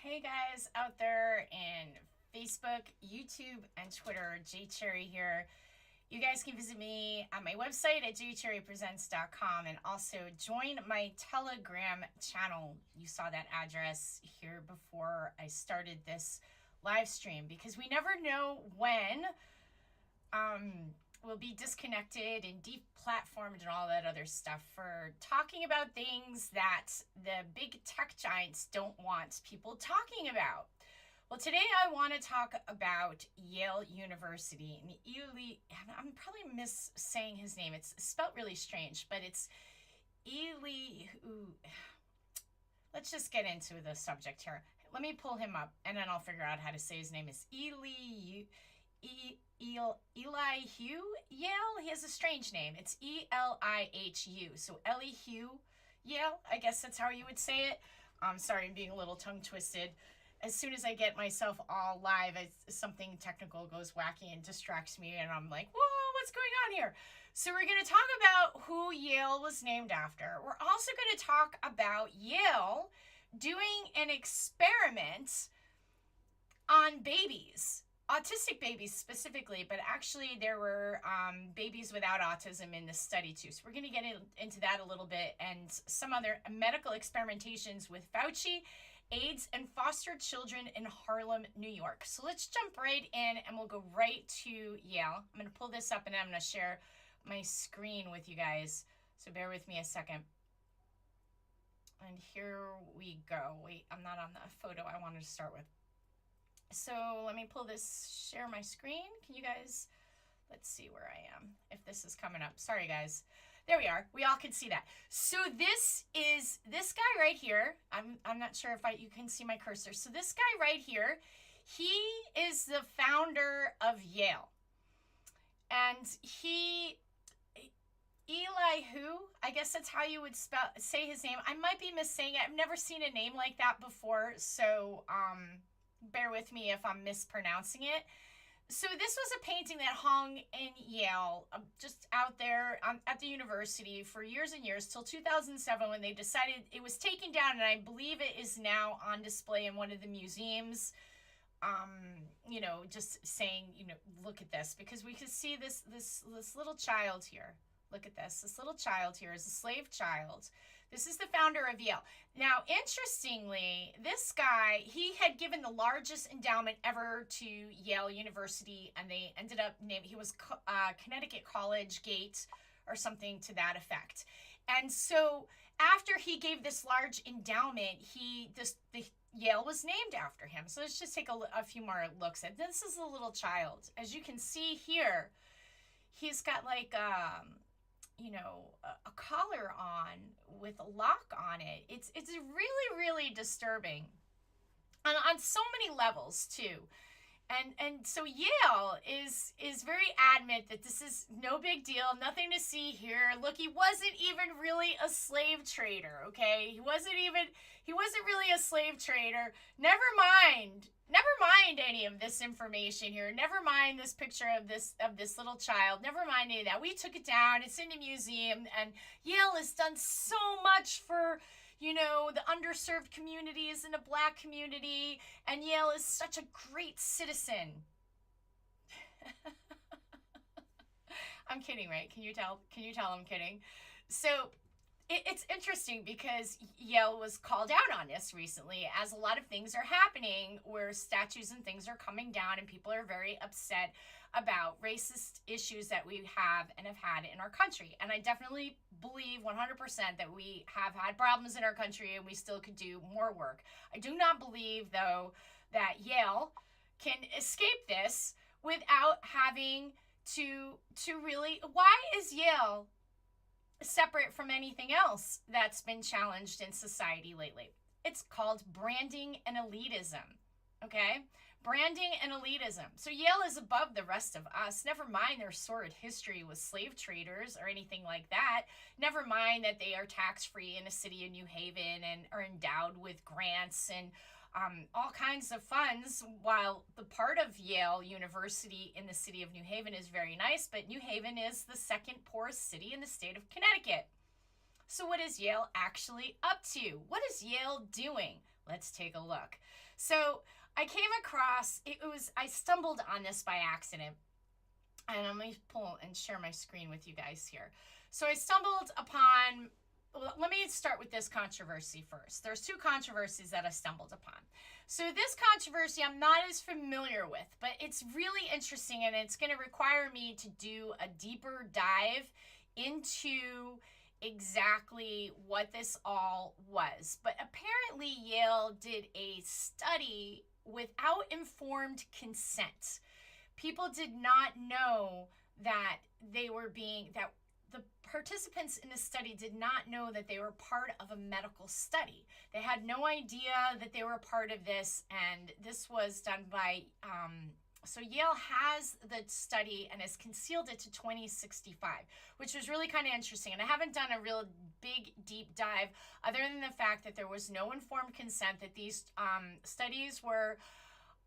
Hey guys out there in Facebook, YouTube, and Twitter, J Cherry here. You guys can visit me on my website at jcherrypresents.com and also join my Telegram channel. You saw that address here before I started this live stream because we never know when we'll be disconnected and deplatformed and all that other stuff for talking about things that the big tech giants don't want people talking about. Well, today I want to talk about Yale University and Elihu. I'm probably missaying his name. It's spelled really strange, but it's Elihu. Let's just get into the subject here. Let me pull him up, and then I'll figure out how to say his name. Is Elihu. Elihu Yale. He has a strange name. It's Elihu. So Elihu Yale. I guess that's how you would say it. I'm sorry, I'm being a little tongue twisted. As soon as I get myself all live, something technical goes wacky and distracts me, and I'm like, whoa, what's going on here? So we're going to talk about who Yale was named after. We're also going to talk about Yale doing an experiment on babies, autistic babies specifically, but actually there were babies without autism in this study too. So we're going to get into that a little bit, and some other medical experimentations with Fauci, AIDS, and foster children in Harlem, New York. So let's jump right in and we'll go right to Yale. I'm going to pull this up and I'm going to share my screen with you guys. So bear with me a second. And here we go. Wait, I'm not on the photo I wanted to start with. So let me pull this, share my screen. Can you guys, let's see where I am, if this is coming up. Sorry, guys. There we are. We all can see that. So this is this guy right here. I'm not sure if you can see my cursor. So this guy right here, he is the founder of Yale. And Elihu, I guess that's how you would say his name. I might be missaying it. I've never seen a name like that before. So bear with me if I'm mispronouncing it. So this was a painting that hung in Yale, just out there at the university for years and years, till 2007 when they decided it was taken down, and I believe it is now on display in one of the museums. You know, just saying, you know, look at this, because we could see this little child here. Look at this. This little child here is a slave child. This is the founder of Yale. Now, interestingly, this guy, he had given the largest endowment ever to Yale University, and they ended up naming, he was Connecticut College Gate or something to that effect. And so after he gave this large endowment, the Yale was named after him. So let's just take a few more looks at this. Is a little child. As you can see here, he's got like you know, a collar on with a lock on it. It's really, really disturbing on so many levels too. And so Yale is very adamant that this is no big deal, nothing to see here. Look, he wasn't even really a slave trader, okay? He wasn't really a slave trader. Never mind any of this information here. Never mind this picture of this little child. Never mind any of that. We took it down. It's in the museum, and Yale has done so much for, you know, the underserved communities and the Black community, and Yale is such a great citizen. I'm kidding, right? Can you tell I'm kidding? So it's interesting because Yale was called out on this recently, as a lot of things are happening where statues and things are coming down, and people are very upset about racist issues that we have and have had in our country. And I definitely believe 100% that we have had problems in our country and we still could do more work. I do not believe, though, that Yale can escape this without having to really... Why is Yale separate from anything else that's been challenged in society lately? It's called branding and elitism, okay? Branding and elitism. So Yale is above the rest of us. Never mind their sordid history with slave traders or anything like that. Never mind that they are tax-free in the city of New Haven and are endowed with grants and all kinds of funds, while the part of Yale University in the city of New Haven is very nice, but New Haven is the second poorest city in the state of Connecticut. So what is Yale actually up to? What is Yale doing? Let's take a look. So I came across, I stumbled on this by accident. And I'm going to pull and share my screen with you guys here. So I stumbled upon, well, let me start with this controversy first. There's two controversies that I stumbled upon. So this controversy I'm not as familiar with, but it's really interesting, and it's going to require me to do a deeper dive into exactly what this all was. But apparently Yale did a study without informed consent. People did not know that that the participants in the study did not know that they were part of a medical study. They had no idea that they were part of this, and this was done by, so Yale has the study and has concealed it to 2065, which was really kind of interesting. And I haven't done a real big, deep dive other than the fact that there was no informed consent, that these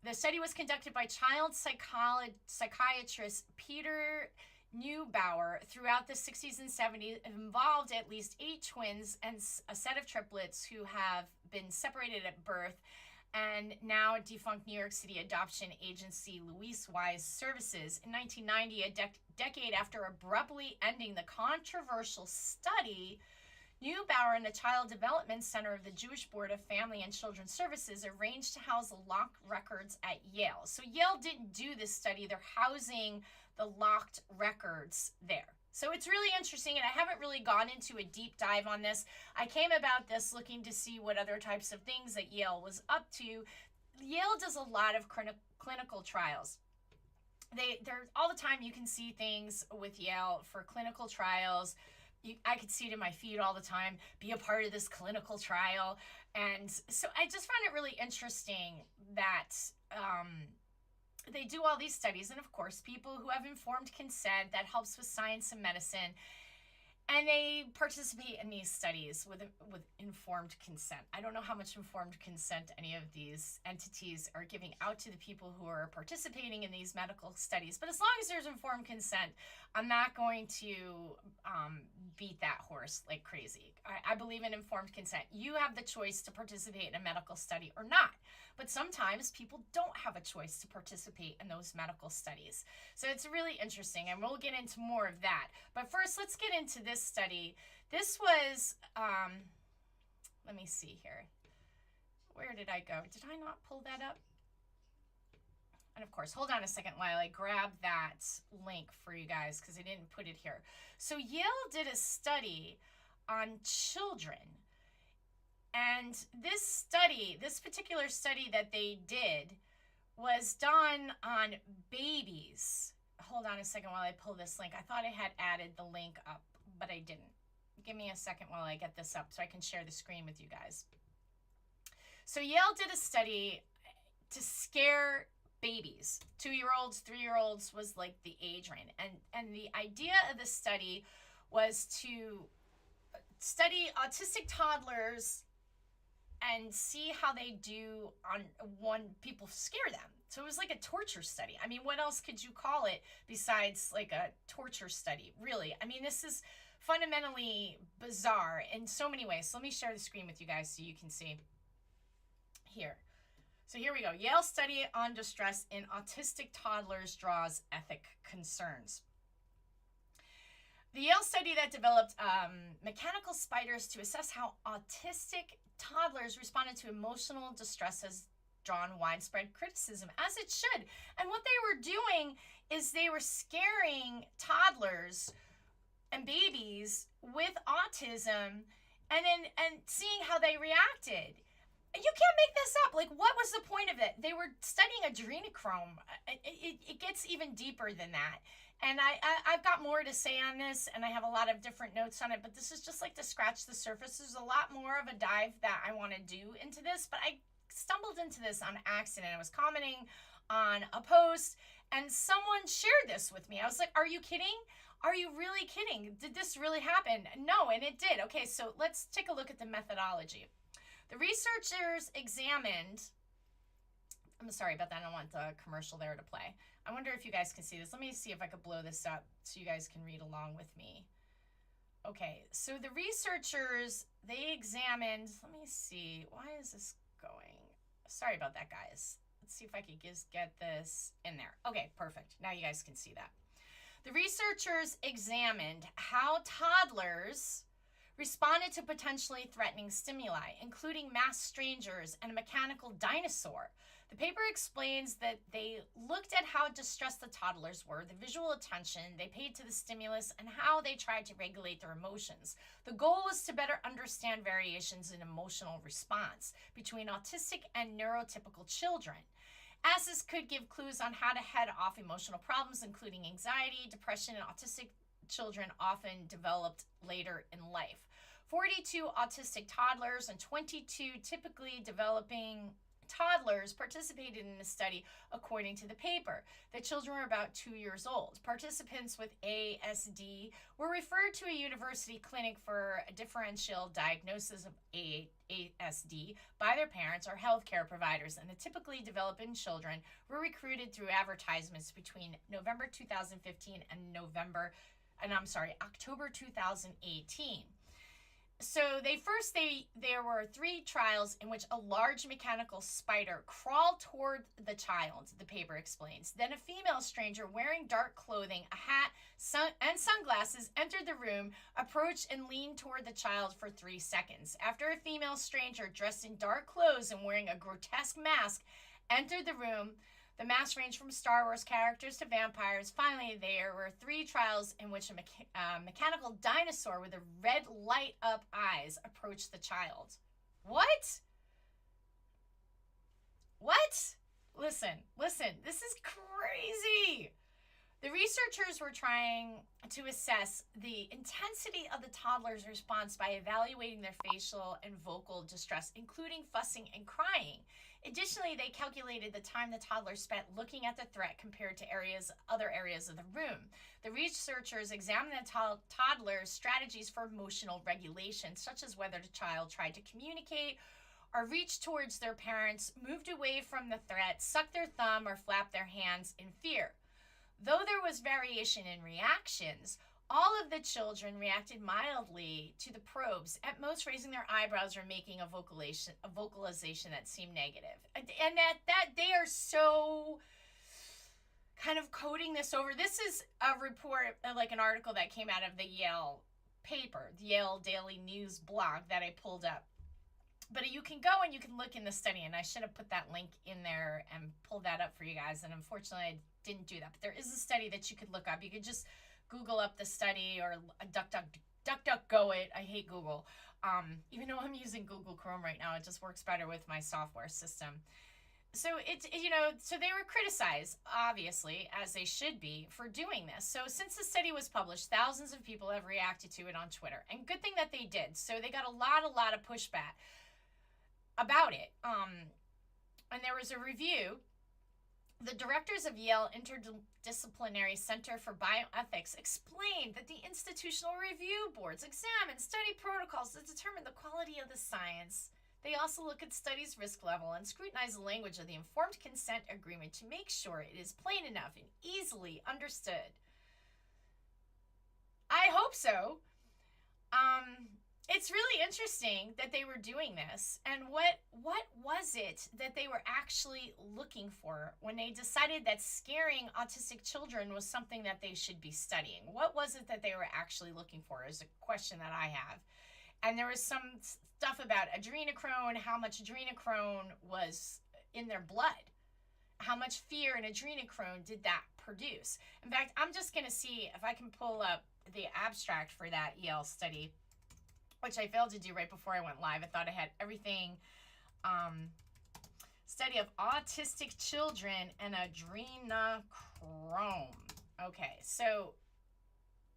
the study was conducted by child psychiatrist Peter Neubauer throughout the 60s and 70s. It involved at least 8 twins and a set of triplets who have been separated at birth, and now defunct New York City adoption agency Louise Wise Services. In 1990, a decade after abruptly ending the controversial study, Neubauer and the Child Development Center of the Jewish Board of Family and Children's Services arranged to house the locked records at Yale. So Yale didn't do this study. They're housing the locked records there. So it's really interesting, and I haven't really gone into a deep dive on this. I came about this looking to see what other types of things that Yale was up to. Yale does a lot of clinical trials. They're all the time. You can see things with Yale for clinical trials. I could see it in my feed all the time, be a part of this clinical trial. And so I just found it really interesting that they do all these studies. And of course, people who have informed consent, that helps with science and medicine. And they participate in these studies with informed consent. I don't know how much informed consent any of these entities are giving out to the people who are participating in these medical studies. But as long as there's informed consent, I'm not going to beat that horse like crazy. I believe in informed consent. You have the choice to participate in a medical study or not. But sometimes people don't have a choice to participate in those medical studies. So it's really interesting, and we'll get into more of that. But first, let's get into this study. This was, let me see here. Where did I go? Did I not pull that up? And of course, hold on a second while I grab that link for you guys, because I didn't put it here. So Yale did a study on children. And this particular study that they did was done on babies. Hold on a second while I pull this link. I thought I had added the link up, but I didn't. Give me a second while I get this up so I can share the screen with you guys. So Yale did a study to scare babies. 2-year-olds, 3-year-olds was like the age range. And the idea of the study was to study autistic toddlers and see how they do when people scare them. So it was like a torture study. I mean, what else could you call it besides like a torture study, really? I mean, this is fundamentally bizarre in so many ways. So let me share the screen with you guys so you can see here. So here we go. Yale study on distress in autistic toddlers draws ethic concerns. The Yale study that developed mechanical spiders to assess how autistic toddlers responded to emotional distress has drawn widespread criticism, as it should. And what they were doing is they were scaring toddlers and babies with autism and seeing how they reacted. You can't make this up. Like, what was the point of it? They were studying adrenochrome. It gets even deeper than that. And I've got more to say on this, and I have a lot of different notes on it, but this is just like to scratch the surface. There's a lot more of a dive that I want to do into this, but I stumbled into this on accident. I was commenting on a post, and someone shared this with me. I was like, are you kidding? Are you really kidding? Did this really happen? No, and it did. Okay, so let's take a look at the methodology. The researchers examined, I'm sorry about that, I don't want the commercial there to play. I wonder if you guys can see this. Let me see if I could blow this up so you guys can read along with me. Okay, so the researchers, they examined, let me see, why is this going? Sorry about that, guys. Let's see if I could just get this in there. Okay, perfect. Now you guys can see that. The researchers examined how toddlers responded to potentially threatening stimuli, including masked strangers and a mechanical dinosaur. The paper explains that they looked at how distressed the toddlers were, the visual attention they paid to the stimulus, and how they tried to regulate their emotions. The goal was to better understand variations in emotional response between autistic and neurotypical children, as this could give clues on how to head off emotional problems, including anxiety, depression, and autistic children often developed later in life. 42 autistic toddlers and 22 typically developing toddlers participated in the study, according to the paper. The children were about 2 years old. Participants with ASD were referred to a university clinic for a differential diagnosis of ASD by their parents or healthcare providers, and the typically developing children were recruited through advertisements between November 2015 and October 2018. So there were 3 trials in which a large mechanical spider crawled toward the child, the paper explains. Then a female stranger wearing dark clothing, a hat, and sunglasses entered the room, approached, and leaned toward the child for 3 seconds. After a female stranger dressed in dark clothes and wearing a grotesque mask entered the room, the mask ranged from Star Wars characters to vampires. Finally, there were 3 trials in which a mechanical dinosaur with a red light-up eyes approached the child. What? What? Listen, this is crazy. The researchers were trying to assess the intensity of the toddler's response by evaluating their facial and vocal distress, including fussing and crying. Additionally, they calculated the time the toddler spent looking at the threat compared to other areas of the room. The researchers examined the toddler's strategies for emotional regulation, such as whether the child tried to communicate or reach towards their parents, moved away from the threat, sucked their thumb, or flapped their hands in fear. Though there was variation in reactions, all of the children reacted mildly to the probes, at most raising their eyebrows or making a vocalization that seemed negative. And that they are so kind of coding this over. This is a report, like an article that came out of the Yale paper, the Yale Daily News blog that I pulled up. But you can go and you can look in the study, and I should have put that link in there and pulled that up for you guys, and unfortunately I didn't do that. But there is a study that you could look up. You could just Google up the study or DuckDuckGo it. I hate Google. Even though I'm using Google Chrome right now, it just works better with my software system. So so they were criticized, obviously, as they should be, for doing this. So since the study was published, thousands of people have reacted to it on Twitter. And good thing that they did. So they got a lot of pushback about it. And there was a review. The directors of Yale Interdisciplinary Center for Bioethics explained that the institutional review boards examine study protocols to determine the quality of the science. They also look at studies' risk level and scrutinize the language of the informed consent agreement to make sure it is plain enough and easily understood. I hope so. It's really interesting that they were doing this, and what was it that they were actually looking for when they decided that scaring autistic children was something that they should be studying? What was it that they were actually looking for is a question that I have. And there was some stuff about adrenochrome, how much adrenochrome was in their blood. How much fear and adrenochrome did that produce? In fact, I'm just going to see if I can pull up the abstract for that Yale study, which I failed to do right before I went live. I thought I had everything. Study of autistic children and adrenochrome. Okay, so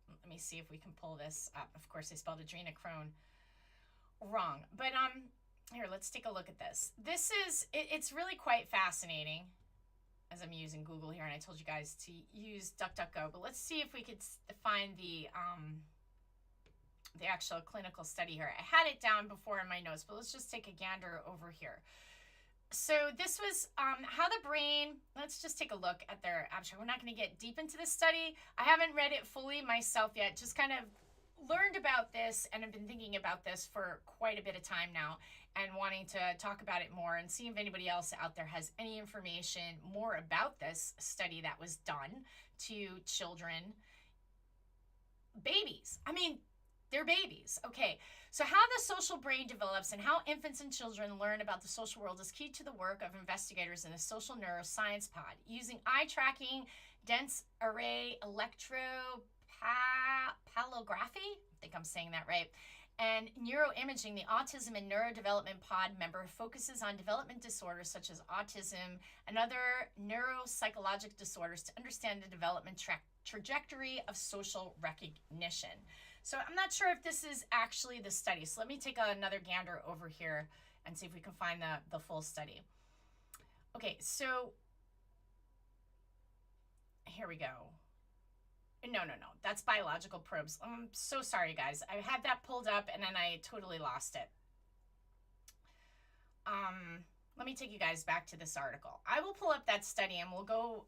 let me see if we can pull this up. Of course, I spelled adrenochrome wrong. But here, let's take a look at this. This is, it's really quite fascinating, as I'm using Google here, and I told you guys to use DuckDuckGo. But let's see if we could find the actual clinical study here. I had it down before in my notes, but let's just take a gander over here. So this was how the brain, let's just take a look at their abstract. We're not going to get deep into this study. I haven't read it fully myself yet, just kind of learned about this and have been thinking about this for quite a bit of time now and wanting to talk about it more and see if anybody else out there has any information more about this study that was done to children, babies. I mean, they're babies. Okay, so how the social brain develops and how infants and children learn about the social world is key to the work of investigators in the Social Neuroscience Pod. Using eye tracking, dense array electropalography, I think I'm saying that right, and neuroimaging, the Autism and Neurodevelopment Pod member focuses on development disorders such as autism and other neuropsychological disorders to understand the development trajectory of social recognition. So I'm not sure if this is actually the study. So let me take another gander over here and see if we can find the full study. Okay, so here we go. No, that's biological probes. I'm so sorry, guys. I had that pulled up and then I totally lost it. Let me take you guys back to this article. I will pull up that study and we'll go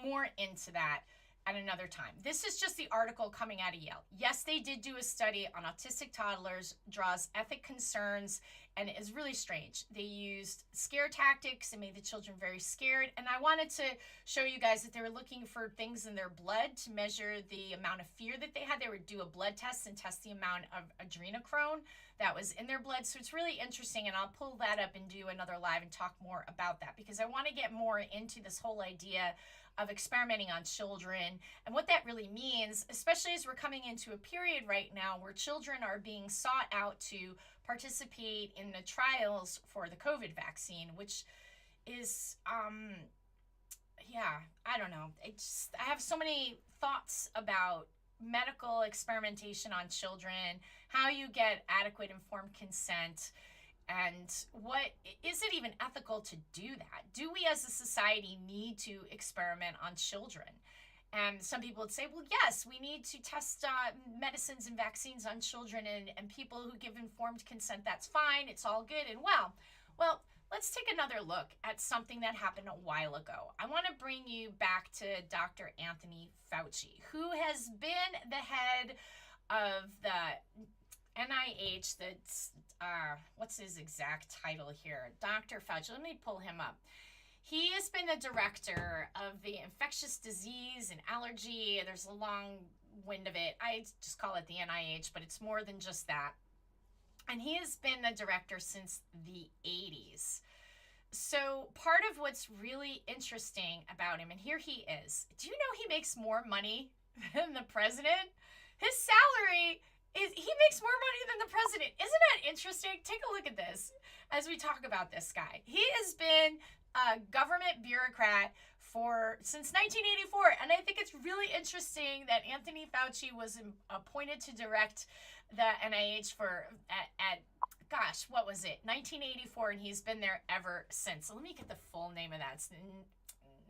more into that at another time. This is just the article coming out of Yale. Yes, they did do a study on autistic toddlers, draws ethic concerns, and it is really strange. They used scare tactics and made the children very scared. And I wanted to show you guys that they were looking for things in their blood to measure the amount of fear that they had. They would do a blood test and test the amount of adrenochrome that was in their blood. So it's really interesting, and I'll pull that up and do another live and talk more about that because I want to get more into this whole idea of experimenting on children and what that really means, especially as we're coming into a period right now where children are being sought out to participate in the trials for the COVID vaccine, which is, I don't know. I have so many thoughts about medical experimentation on children, how you get adequate informed consent, and what is it even ethical to do that? Do we as a society need to experiment on children? And some people would say, well, yes, we need to test medicines and vaccines on children and people who give informed consent. That's fine. It's all good and well. Well, let's take another look at something that happened a while ago. I want to bring you back to Dr. Anthony Fauci, who has been the head of the NIH, that's, what's his exact title here? Dr. Fauci, let me pull him up. He has been the director of the infectious disease and allergy. There's a long wind of it. I just call it the NIH, but it's more than just that. And he has been the director since the 80s. So part of what's really interesting about him, and here he is. Do you know he makes more money than the president? His salary he makes more money than the president. Isn't that interesting? Take a look at this as we talk about this guy. He has been a government bureaucrat since 1984, and I think it's really interesting that Anthony Fauci was appointed to direct the NIH gosh, what was it? 1984, and he's been there ever since. So let me get the full name of that. It's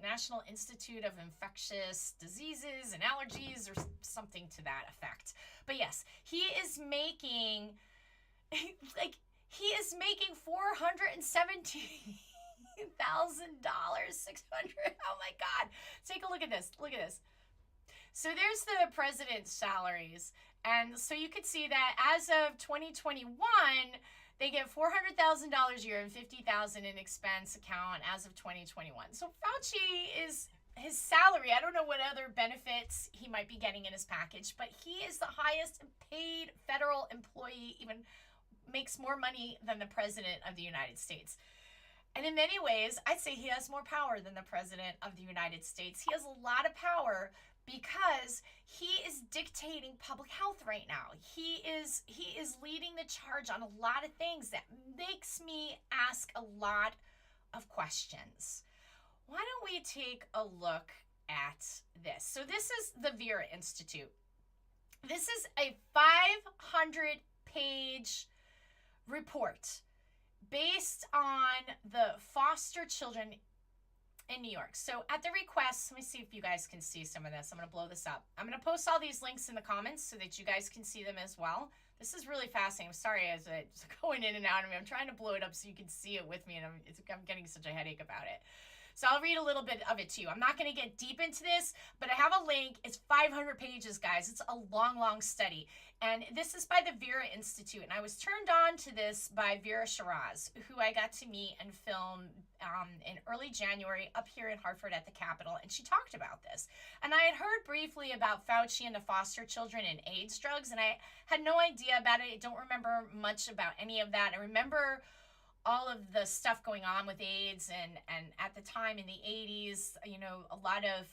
National Institute of Infectious Diseases and Allergies or something to that effect. But yes, he is making $417,000, $600. Oh my God. Take a look at this. Look at this. So there's the president's salaries. And so you could see that as of 2021, they get $400,000 a year and $50,000 in expense account as of 2021. So Fauci is his salary. I don't know what other benefits he might be getting in his package, but he is the highest paid federal employee, even makes more money than the president of the United States. And in many ways, I'd say he has more power than the president of the United States. He has a lot of power because he is dictating public health right now. He is leading the charge on a lot of things that makes me ask a lot of questions. Why don't we take a look at this? So this is the Vera Institute. This is a 500-page report based on the foster children in New York. So at the request, let me see if you guys can see some of this. I'm going to blow this up. I'm going to post all these links in the comments so that you guys can see them as well. This is really fascinating. I'm sorry as it's going in and out of me. I'm trying to blow it up so you can see it with me, and I'm getting such a headache about it. So I'll read a little bit of it to you. I'm not going to get deep into this, but I have a link. It's 500 pages, guys. It's a long, long study. And this is by the Vera Institute. And I was turned on to this by Vera Shiraz, who I got to meet and film in early January up here in Hartford at the Capitol. And she talked about this. And I had heard briefly about Fauci and the foster children and AIDS drugs. And I had no idea about it. I don't remember much about any of that. I remember all of the stuff going on with AIDS, and at the time in the 80s, you know, a lot of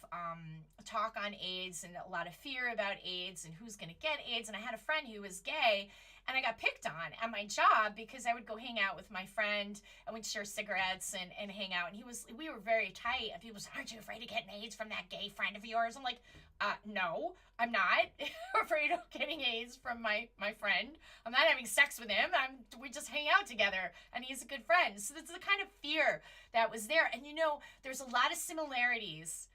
talk on AIDS and a lot of fear about AIDS and who's going to get AIDS. And I had a friend who was gay, and I got picked on at my job because I would go hang out with my friend and we'd share cigarettes and hang out. And we were very tight. And people said, "Aren't you afraid of getting AIDS from that gay friend of yours?" I'm like, no, I'm not afraid of getting AIDS from my friend. I'm not having sex with him. We just hang out together, and he's a good friend. So that's the kind of fear that was there. And you know, there's a lot of similarities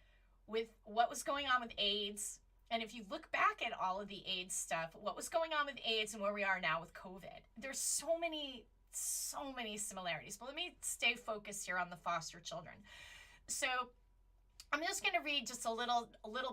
with what was going on with AIDS. And if you look back at all of the AIDS stuff, what was going on with AIDS and where we are now with COVID, there's so many similarities. But let me stay focused here on the foster children. So I'm just going to read just a little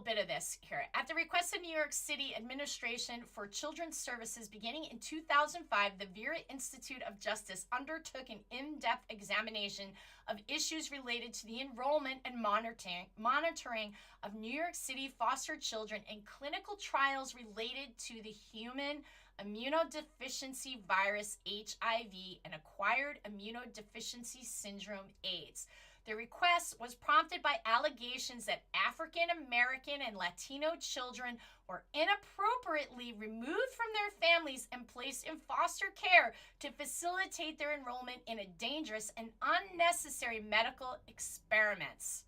bit of this here. At the request of New York City Administration for Children's Services, beginning in 2005, the Vera Institute of Justice undertook an in-depth examination of issues related to the enrollment and monitoring of New York City foster children in clinical trials related to the human immunodeficiency virus HIV and acquired immunodeficiency syndrome AIDS. The request was prompted by allegations that African American and Latino children were inappropriately removed from their families and placed in foster care to facilitate their enrollment in a dangerous and unnecessary medical experiments.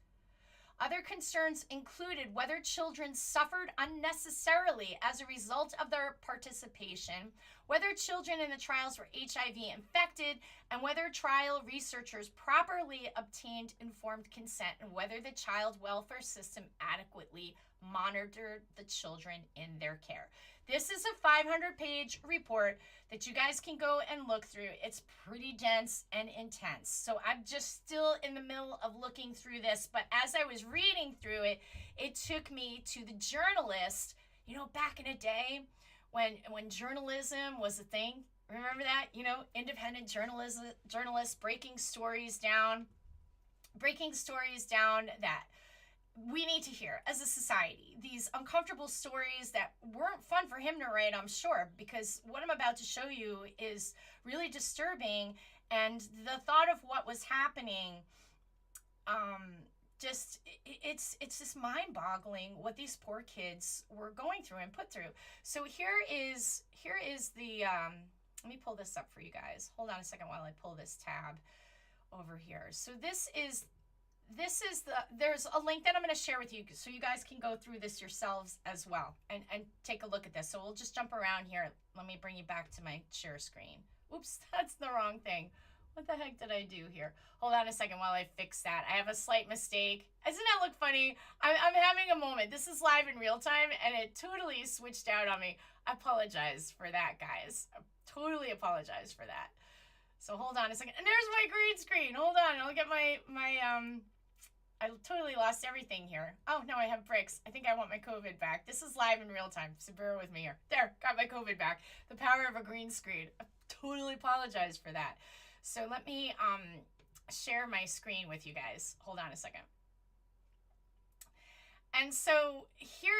Other concerns included whether children suffered unnecessarily as a result of their participation, whether children in the trials were HIV infected, and whether trial researchers properly obtained informed consent, and whether the child welfare system adequately monitored the children in their care. This is a 500-page report that you guys can go and look through. It's pretty dense and intense. So I'm just still in the middle of looking through this. But as I was reading through it, it took me to the journalist, you know, back in a day when journalism was a thing. Remember that? You know, independent journalists breaking stories down that we need to hear as a society. These uncomfortable stories that weren't fun for him to write, I'm sure, because what I'm about to show you is really disturbing. And the thought of what was happening, it's just mind-boggling what these poor kids were going through and put through. So here is the, let me pull this up for you guys. Hold on a second while I pull this tab over here. So there's a link that I'm going to share with you so you guys can go through this yourselves as well and take a look at this. So we'll just jump around here. Let me bring you back to my share screen. Oops, that's the wrong thing. What the heck did I do here? Hold on a second while I fix that. I have a slight mistake. Doesn't that look funny? I'm having a moment. This is live in real time, and it totally switched out on me. I apologize for that, guys. I totally apologize for that. So hold on a second. And there's my green screen. Hold on. I'll get my I totally lost everything here. Oh, no, I have bricks. I think I want my COVID back. This is live in real time, so bear with me here. There, got my COVID back. The power of a green screen. I totally apologize for that. So let me share my screen with you guys. Hold on a second. And so here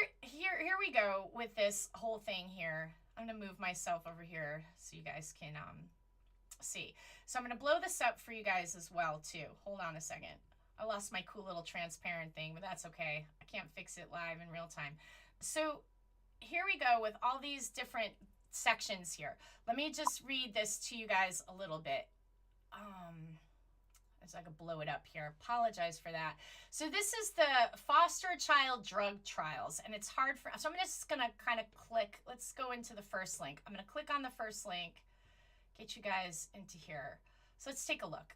we go with this whole thing here. I'm going to move myself over here so you guys can see. So I'm going to blow this up for you guys as well, too. Hold on a second. I lost my cool little transparent thing, but that's okay. I can't fix it live in real time. So here we go with all these different sections here. Let me just read this to you guys a little bit. So I can blow it up here. Apologize for that. So this is the foster child drug trials, and it's hard for, so I'm just going to kind of click. Let's go into the first link. I'm going to click on the first link, get you guys into here. So let's take a look.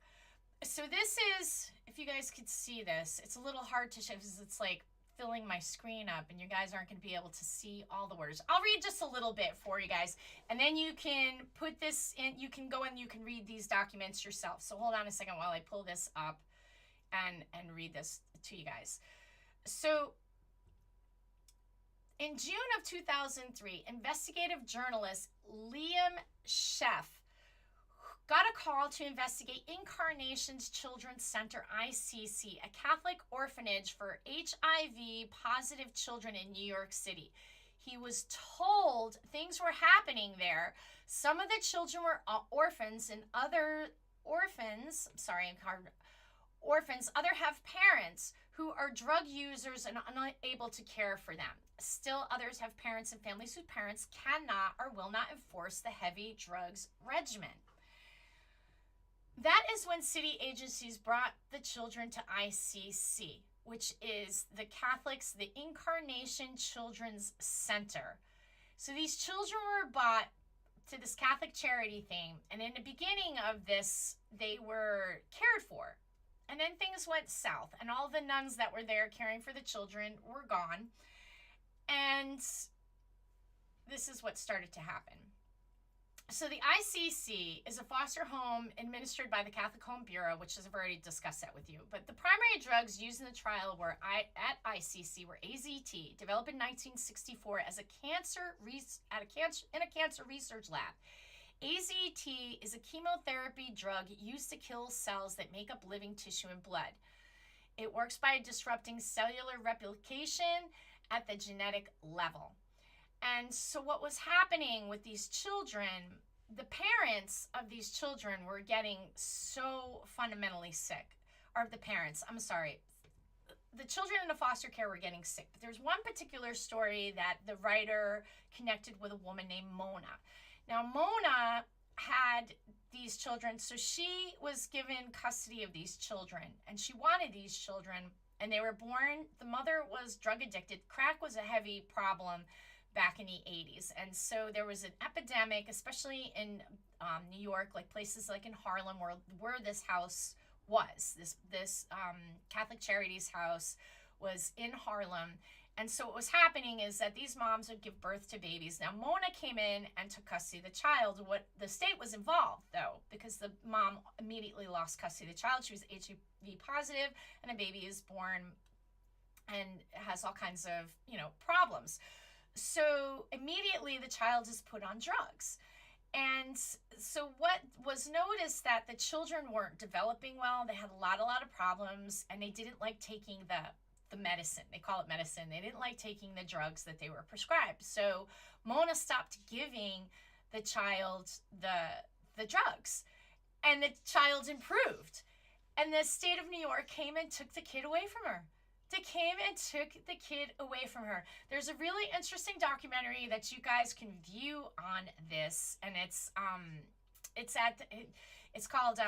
So this is, if you guys could see this, it's a little hard to show because it's like filling my screen up and you guys aren't going to be able to see all the words. I'll read just a little bit for you guys, and then you can put this in, you can go and you can read these documents yourself. So hold on a second while I pull this up and read this to you guys. So in June of 2003, investigative journalist Liam Sheff got a call to investigate Incarnation's Children's Center, ICC, a Catholic orphanage for HIV positive children in New York City. He was told things were happening there. Some of the children were orphans, and other orphans have parents who are drug users and unable to care for them. Still, others have parents and families whose parents cannot or will not enforce the heavy drugs regimen. That is when city agencies brought the children to ICC, which is the Incarnation Children's Center. So these children were brought to this Catholic charity thing, and in the beginning of this, they were cared for. And then things went south, and all the nuns that were there caring for the children were gone. And this is what started to happen. So the ICC is a foster home administered by the Catholic Home Bureau, which I've already discussed that with you. But the primary drugs used in the trial at ICC were AZT, developed in 1964 as a cancer research lab. AZT is a chemotherapy drug used to kill cells that make up living tissue and blood. It works by disrupting cellular replication at the genetic level. And so what was happening with these children, the parents of these children were getting so fundamentally sick. The children in the foster care were getting sick. But there's one particular story that the writer connected with a woman named Mona. Now, Mona had these children, so she was given custody of these children, and she wanted these children, and they were born. The mother was drug addicted. Crack was a heavy problem back in the 80s. And so there was an epidemic, especially in New York, like places like in Harlem where this house was. This Catholic Charities house was in Harlem. And so what was happening is that these moms would give birth to babies. Now, Mona came in and took custody of the child. What the state was involved, though, because the mom immediately lost custody of the child. She was HIV positive, and a baby is born and has all kinds of, problems. So immediately the child is put on drugs. And so what was noticed that the children weren't developing well. They had a lot of problems, and they didn't like taking the medicine. They call it medicine. They didn't like taking the drugs that they were prescribed. So Mona stopped giving the child the drugs, and the child improved. And the state of New York came and took the kid away from her. They came and took the kid away from her. There's a really interesting documentary that you guys can view on this, and it's called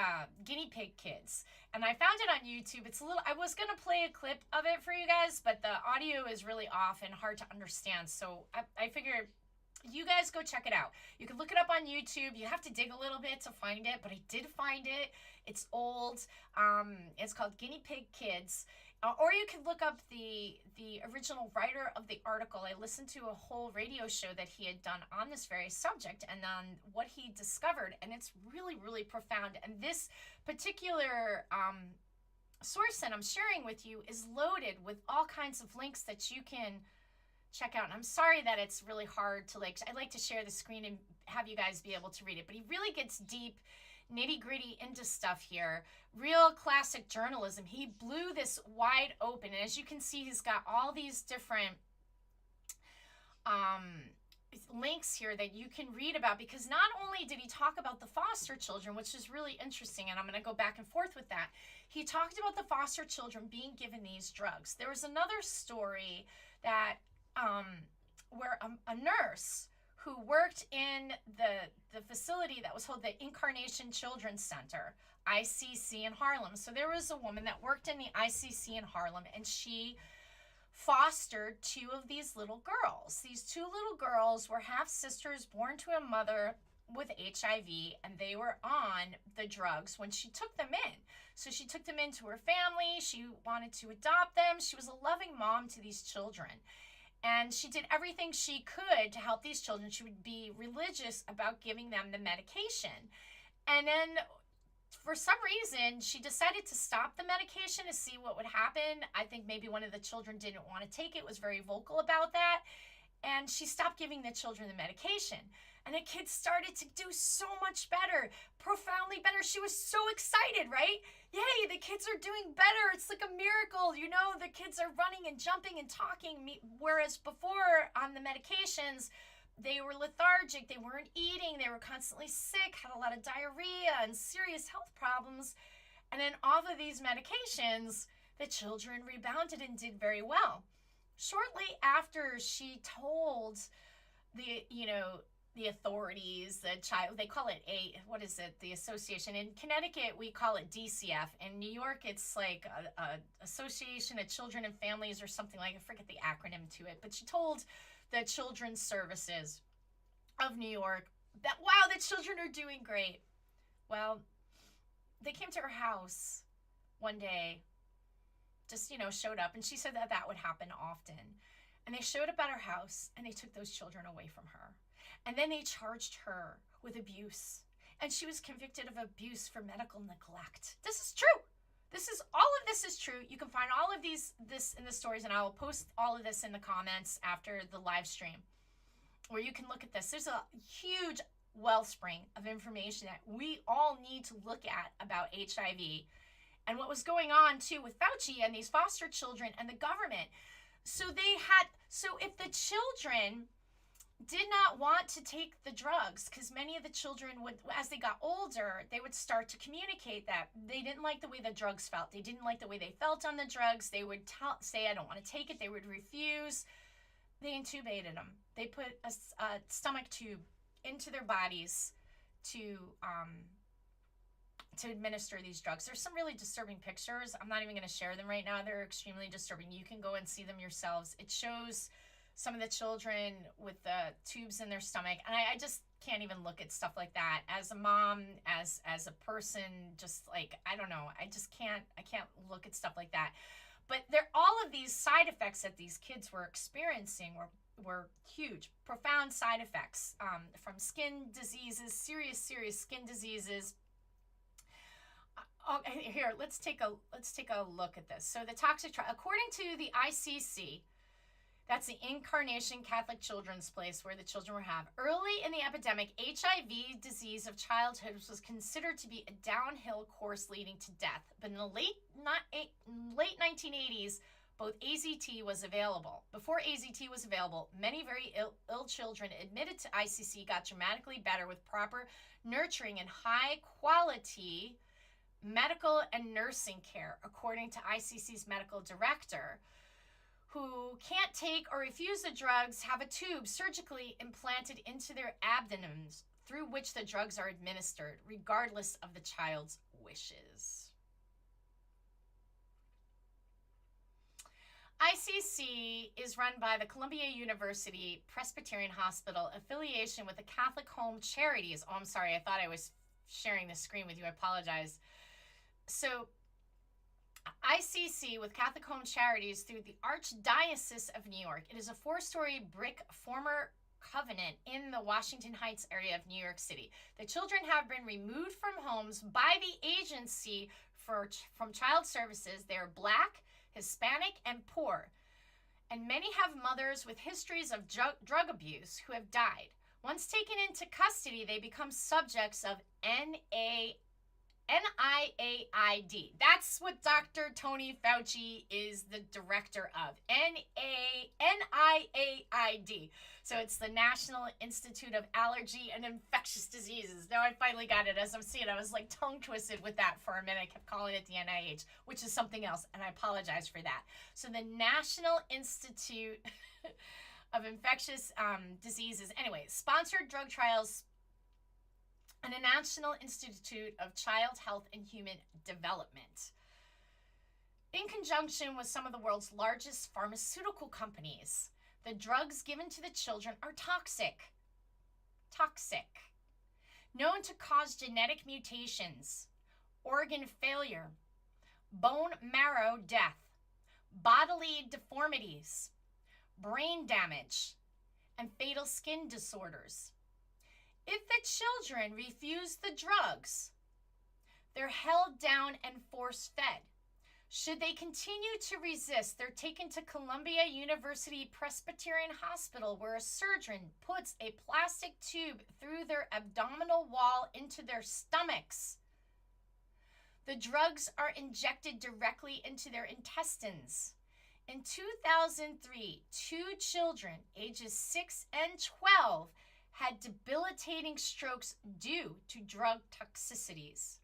Guinea Pig Kids, and I found it on YouTube. I was gonna play a clip of it for you guys, but the audio is really off and hard to understand, so I figured you guys go check it out. You can look it up on YouTube. You have to dig a little bit to find it, but I did find it. It's old. It's called Guinea Pig Kids. Or you can look up the original writer of the article. I listened to a whole radio show that he had done on this very subject and on what he discovered, and it's really, really profound. And this particular source that I'm sharing with you is loaded with all kinds of links that you can check out. And I'm sorry that it's really hard to I like to share the screen and have you guys be able to read it, but he really gets deep, nitty-gritty into stuff here. Real classic journalism. He blew this wide open, and as you can see, he's got all these different links here that you can read about, because not only did he talk about the foster children, which is really interesting, and I'm going to go back and forth with that, he talked about the foster children being given these drugs. There was another story that where a nurse who worked in the facility that was called the Incarnation Children's Center, ICC in Harlem. So there was a woman that worked in the ICC in Harlem, and she fostered two of these little girls. These two little girls were half sisters born to a mother with HIV, and they were on the drugs when she took them in. So she took them into her family. She wanted to adopt them. She was a loving mom to these children. And she did everything she could to help these children. She would be religious about giving them the medication. And then for some reason, she decided to stop the medication to see what would happen. I think maybe one of the children didn't want to take it, was very vocal about that. And she stopped giving the children the medication. And the kids started to do so much better, profoundly better. She was so excited, right? Yay, the kids are doing better. It's like a miracle. You know, the kids are running and jumping and talking. Whereas before on the medications, they were lethargic. They weren't eating. They were constantly sick, had a lot of diarrhea and serious health problems. And then off of these medications, the children rebounded and did very well. Shortly after she told the authorities, they call it the association. In Connecticut, we call it DCF. In New York, it's like a Association of Children and Families or something like, I forget the acronym to it. But she told the Children's Services of New York that, wow, the children are doing great. Well, they came to her house one day, just, showed up. And she said that would happen often. And they showed up at her house and they took those children away from her. And then they charged her with abuse. And she was convicted of abuse for medical neglect. This is true. All of this is true. You can find all of this in the stories, and I will post all of this in the comments after the live stream, where you can look at this. There's a huge wellspring of information that we all need to look at about HIV and what was going on too with Fauci and these foster children and the government. So if the children did not want to take the drugs, because many of the children would, as they got older, they would start to communicate that they didn't like the way the drugs felt. They didn't like the way they felt on the drugs. They would say, I don't want to take it. They would refuse. They intubated them. They put a stomach tube into their bodies to administer these drugs. There's some really disturbing pictures. I'm not even going to share them right now. They're extremely disturbing. You can go and see them yourselves. It shows some of the children with the tubes in their stomach. And I just can't even look at stuff like that. As a mom, as a person, just like, I don't know. I can't look at stuff like that. But all of these side effects that these kids were experiencing were huge, profound side effects from skin diseases, serious skin diseases. Here, let's take a look at this. So the toxic trial, according to the ICC, that's the Incarnation Catholic Children's Place where the children were have. Early in the epidemic, HIV disease of childhood was considered to be a downhill course leading to death. But in the late 1980s, both AZT was available. Before AZT was available, many very ill children admitted to ICC got dramatically better with proper nurturing and high quality medical and nursing care, according to ICC's medical director, who can't take or refuse the drugs, have a tube surgically implanted into their abdomens through which the drugs are administered, regardless of the child's wishes. ICC is run by the Columbia University Presbyterian Hospital, affiliation with the Catholic Home Charities. Oh, I'm sorry, I thought I was sharing the screen with you. I apologize. So ICC with Catholic Home Charities through the Archdiocese of New York. It is a 4-story brick former convent in the Washington Heights area of New York City. The children have been removed from homes by the agency from child services. They are Black, Hispanic, and poor. And many have mothers with histories of drug abuse who have died. Once taken into custody, they become subjects of NIAID. That's what Dr. Tony Fauci is the director of. NIAID. So it's the National Institute of Allergy and Infectious Diseases. Now I finally got it. As I'm seeing, I was like tongue twisted with that for a minute. I kept calling it the NIH, which is something else, and I apologize for that. So the National Institute of Infectious Diseases, anyway, sponsored drug trials, and the National Institute of Child Health and Human Development, in conjunction with some of the world's largest pharmaceutical companies. The drugs given to the children are toxic, known to cause genetic mutations, organ failure, bone marrow death, bodily deformities, brain damage, and fatal skin disorders. If the children refuse the drugs, They're held down and force-fed. Should they continue to resist, they're taken to Columbia University Presbyterian Hospital, where a surgeon puts a plastic tube through their abdominal wall into their stomachs. The drugs are injected directly into their intestines. In 2003, 2 children, ages 6 and 12, had debilitating strokes due to drug toxicities.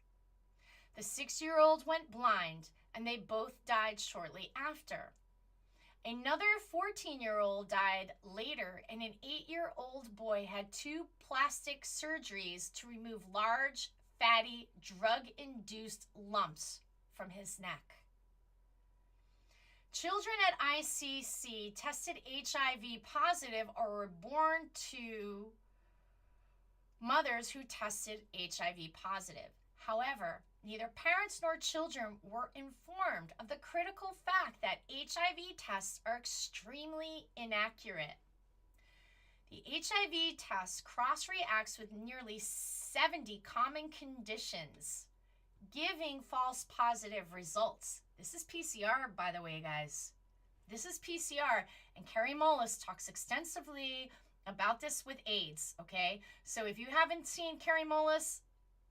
The 6-year-old went blind, and they both died shortly after. Another 14-year-old died later, and an 8-year-old boy had 2 plastic surgeries to remove large, fatty, drug-induced lumps from his neck. Children at ICC tested HIV positive or were born to mothers who tested HIV positive. However, neither parents nor children were informed of the critical fact that HIV tests are extremely inaccurate. The HIV test cross-reacts with nearly 70 common conditions, giving false positive results. This is PCR, by the way, guys. This is PCR, and Kary Mullis talks extensively about this with AIDS, okay? So if you haven't seen Kary Mullis,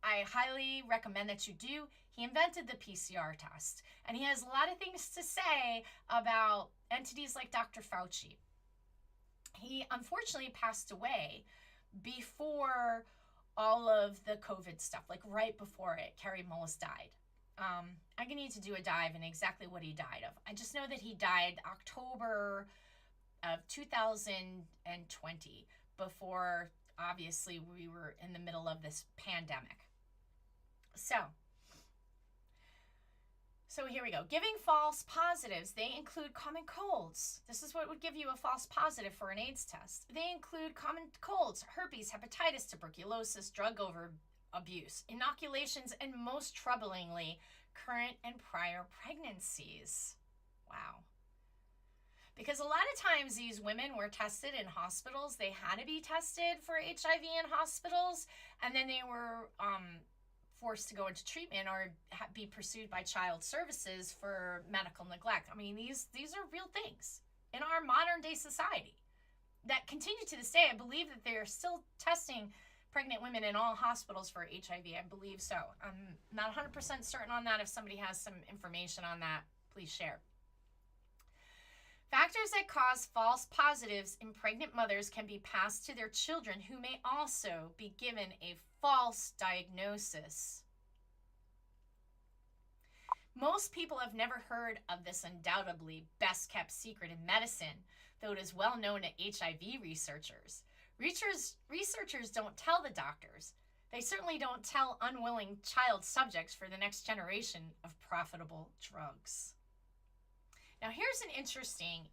I highly recommend that you do. He invented the PCR test, and he has a lot of things to say about entities like Dr. Fauci. He unfortunately passed away before all of the COVID stuff, like right before it. Kary Mullis died. I'm going to need to do a dive in exactly what he died of. I just know that he died October of 2020, before obviously we were in the middle of this pandemic. So here we go. Giving false positives. They include common colds. This is what would give you a false positive for an AIDS test. They include common colds, herpes, hepatitis, tuberculosis, drug abuse, inoculations, and most troublingly, current and prior pregnancies. Wow. Because a lot of times these women were tested in hospitals. They had to be tested for HIV in hospitals, and then they were forced to go into treatment or be pursued by child services for medical neglect. I mean, these are real things in our modern day society that continue to this day. I believe that they're still testing pregnant women in all hospitals for HIV. I believe so. I'm not 100% certain on that. If somebody has some information on that, please share. Factors that cause false positives in pregnant mothers can be passed to their children, who may also be given a false diagnosis. Most people have never heard of this undoubtedly best kept secret in medicine, though it is well known to HIV researchers. Researchers don't tell the doctors. They certainly don't tell unwilling child subjects for the next generation of profitable drugs. Now, here's an interesting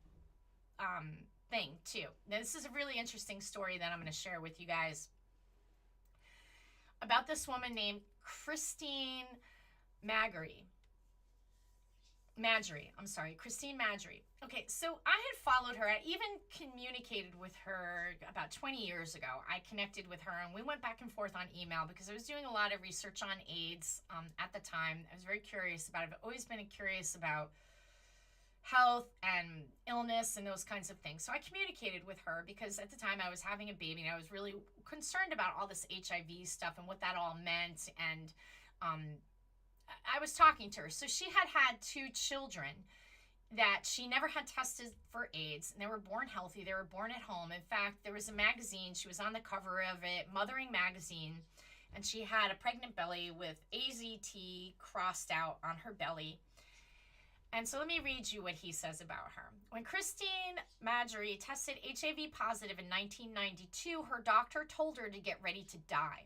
thing, too. Now, this is a really interesting story that I'm going to share with you guys about this woman named Christine Majory. Christine Majory. Okay, so I had followed her. I even communicated with her about 20 years ago. I connected with her, and we went back and forth on email because I was doing a lot of research on AIDS at the time. I was very curious about it. I've always been curious about health and illness and those kinds of things. So I communicated with her because at the time I was having a baby, and I was really concerned about all this HIV stuff and what that all meant. And I was talking to her. So she had 2 children that she never had tested for AIDS, and they were born healthy. They were born at home. In fact, there was a magazine. She was on the cover of it, Mothering Magazine, and she had a pregnant belly with AZT crossed out on her belly. And so let me read you what he says about her. When Christine Majory tested HIV positive in 1992, her doctor told her to get ready to die.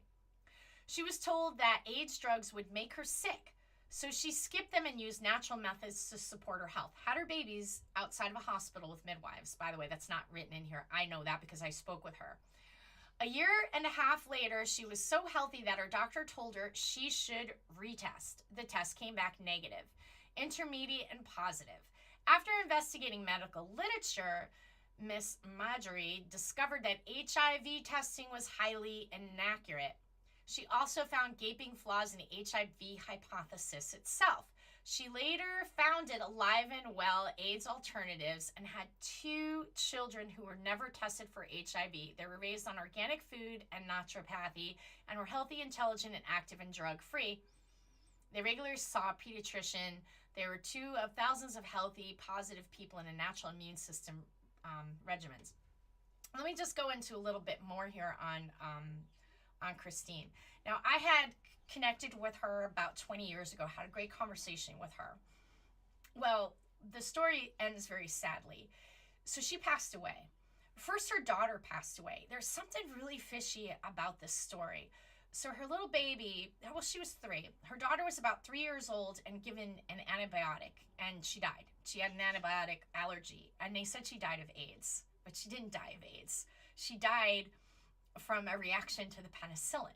She was told that AIDS drugs would make her sick, so she skipped them and used natural methods to support her health. Had her babies outside of a hospital with midwives. By the way, that's not written in here. I know that because I spoke with her. A year and a half later, she was so healthy that her doctor told her she should retest. The test came back negative, intermediate and positive. After investigating medical literature, Miss Majory discovered that HIV testing was highly inaccurate. She also found gaping flaws in the HIV hypothesis itself. She later founded Alive and Well AIDS Alternatives and had 2 children who were never tested for HIV. They were raised on organic food and naturopathy and were healthy, intelligent, and active and drug-free. They regularly saw a pediatrician. They were 2 of thousands of healthy, positive people in a natural immune system regimens. Let me just go into a little bit more here on Christine. Now, I had connected with her about 20 years ago, had a great conversation with her. Well, the story ends very sadly. So she passed away. First, her daughter passed away. There's something really fishy about this story. So her little baby, well, she was 3. Her daughter was about 3 years old and given an antibiotic, and she died. She had an antibiotic allergy, and they said she died of AIDS, but she didn't die of AIDS. She died from a reaction to the penicillin.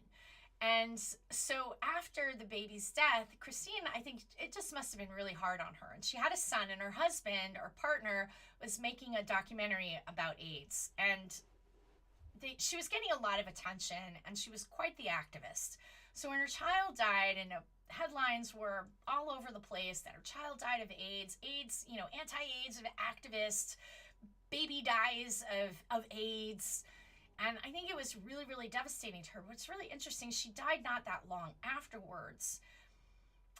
And so after the baby's death, Christine, I think it just must have been really hard on her. And she had a son, and her husband or partner was making a documentary about AIDS. And she was getting a lot of attention, and she was quite the activist. So when her child died, and headlines were all over the place that her child died of AIDS, anti-AIDS activist, baby dies of AIDS. And I think it was really, really devastating to her. What's really interesting, she died not that long afterwards.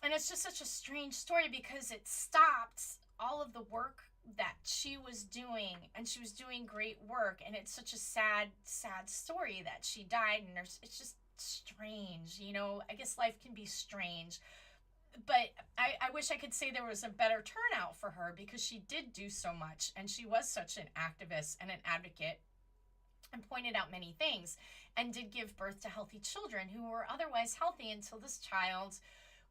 And it's just such a strange story because it stopped all of the work that she was doing, and she was doing great work. And it's such a sad, sad story that she died. And it's just strange. I guess life can be strange. But I wish I could say there was a better turnout for her, because she did do so much. And she was such an activist and an advocate, and pointed out many things, and did give birth to healthy children who were otherwise healthy until this child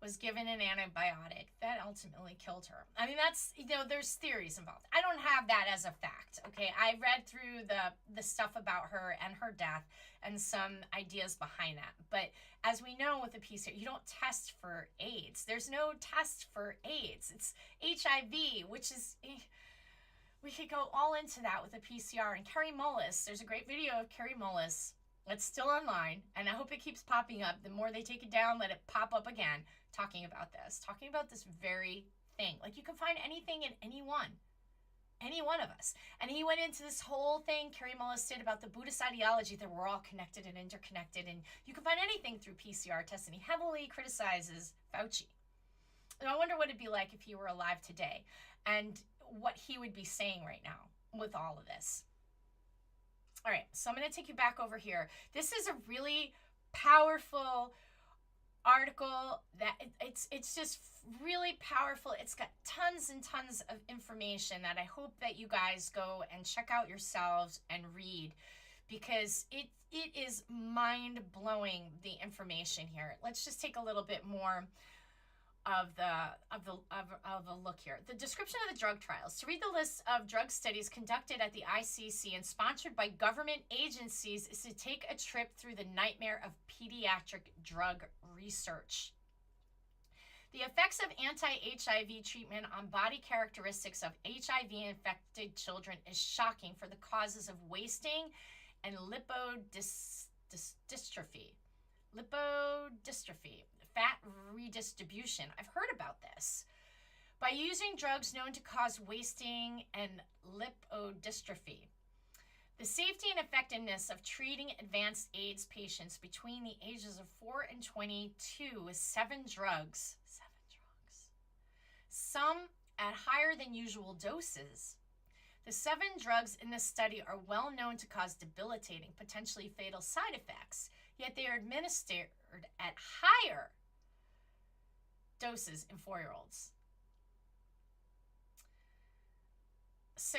was given an antibiotic that ultimately killed her. I mean, that's, there's theories involved. I don't have that as a fact, okay? I read through the stuff about her and her death and some ideas behind that. But as we know with the PCR, you don't test for AIDS. There's no test for AIDS. It's HIV, which is... We could go all into that with a PCR. And Carrie Mullis, there's a great video of Carrie Mullis that's still online, and I hope it keeps popping up. The more they take it down, let it pop up again, talking about this very thing. Like, you can find anything in any one of us. And he went into this whole thing, Carrie Mullis did, about the Buddhist ideology that we're all connected and interconnected, and you can find anything through PCR tests, and he heavily criticizes Fauci. And I wonder what it'd be like if he were alive today, and what he would be saying right now with all of this. All right, so I'm going to take you back over here. This is a really powerful article that it's just really powerful. It's got tons and tons of information that I hope that you guys go and check out yourselves and read, because it is mind-blowing, the information here. Let's just take a little bit more of a look here. The description of the drug trials. To read the list of drug studies conducted at the ICC and sponsored by government agencies is to take a trip through the nightmare of pediatric drug research. The effects of anti-HIV treatment on body characteristics of HIV-infected children is shocking for the causes of wasting and lipodystrophy. Fat redistribution. I've heard about this. By using drugs known to cause wasting and lipodystrophy. The safety and effectiveness of treating advanced AIDS patients between the ages of 4 and 22 with 7 drugs. Some at higher than usual doses. The 7 drugs in this study are well known to cause debilitating, potentially fatal side effects, yet they are administered at higher doses in 4-year-olds. So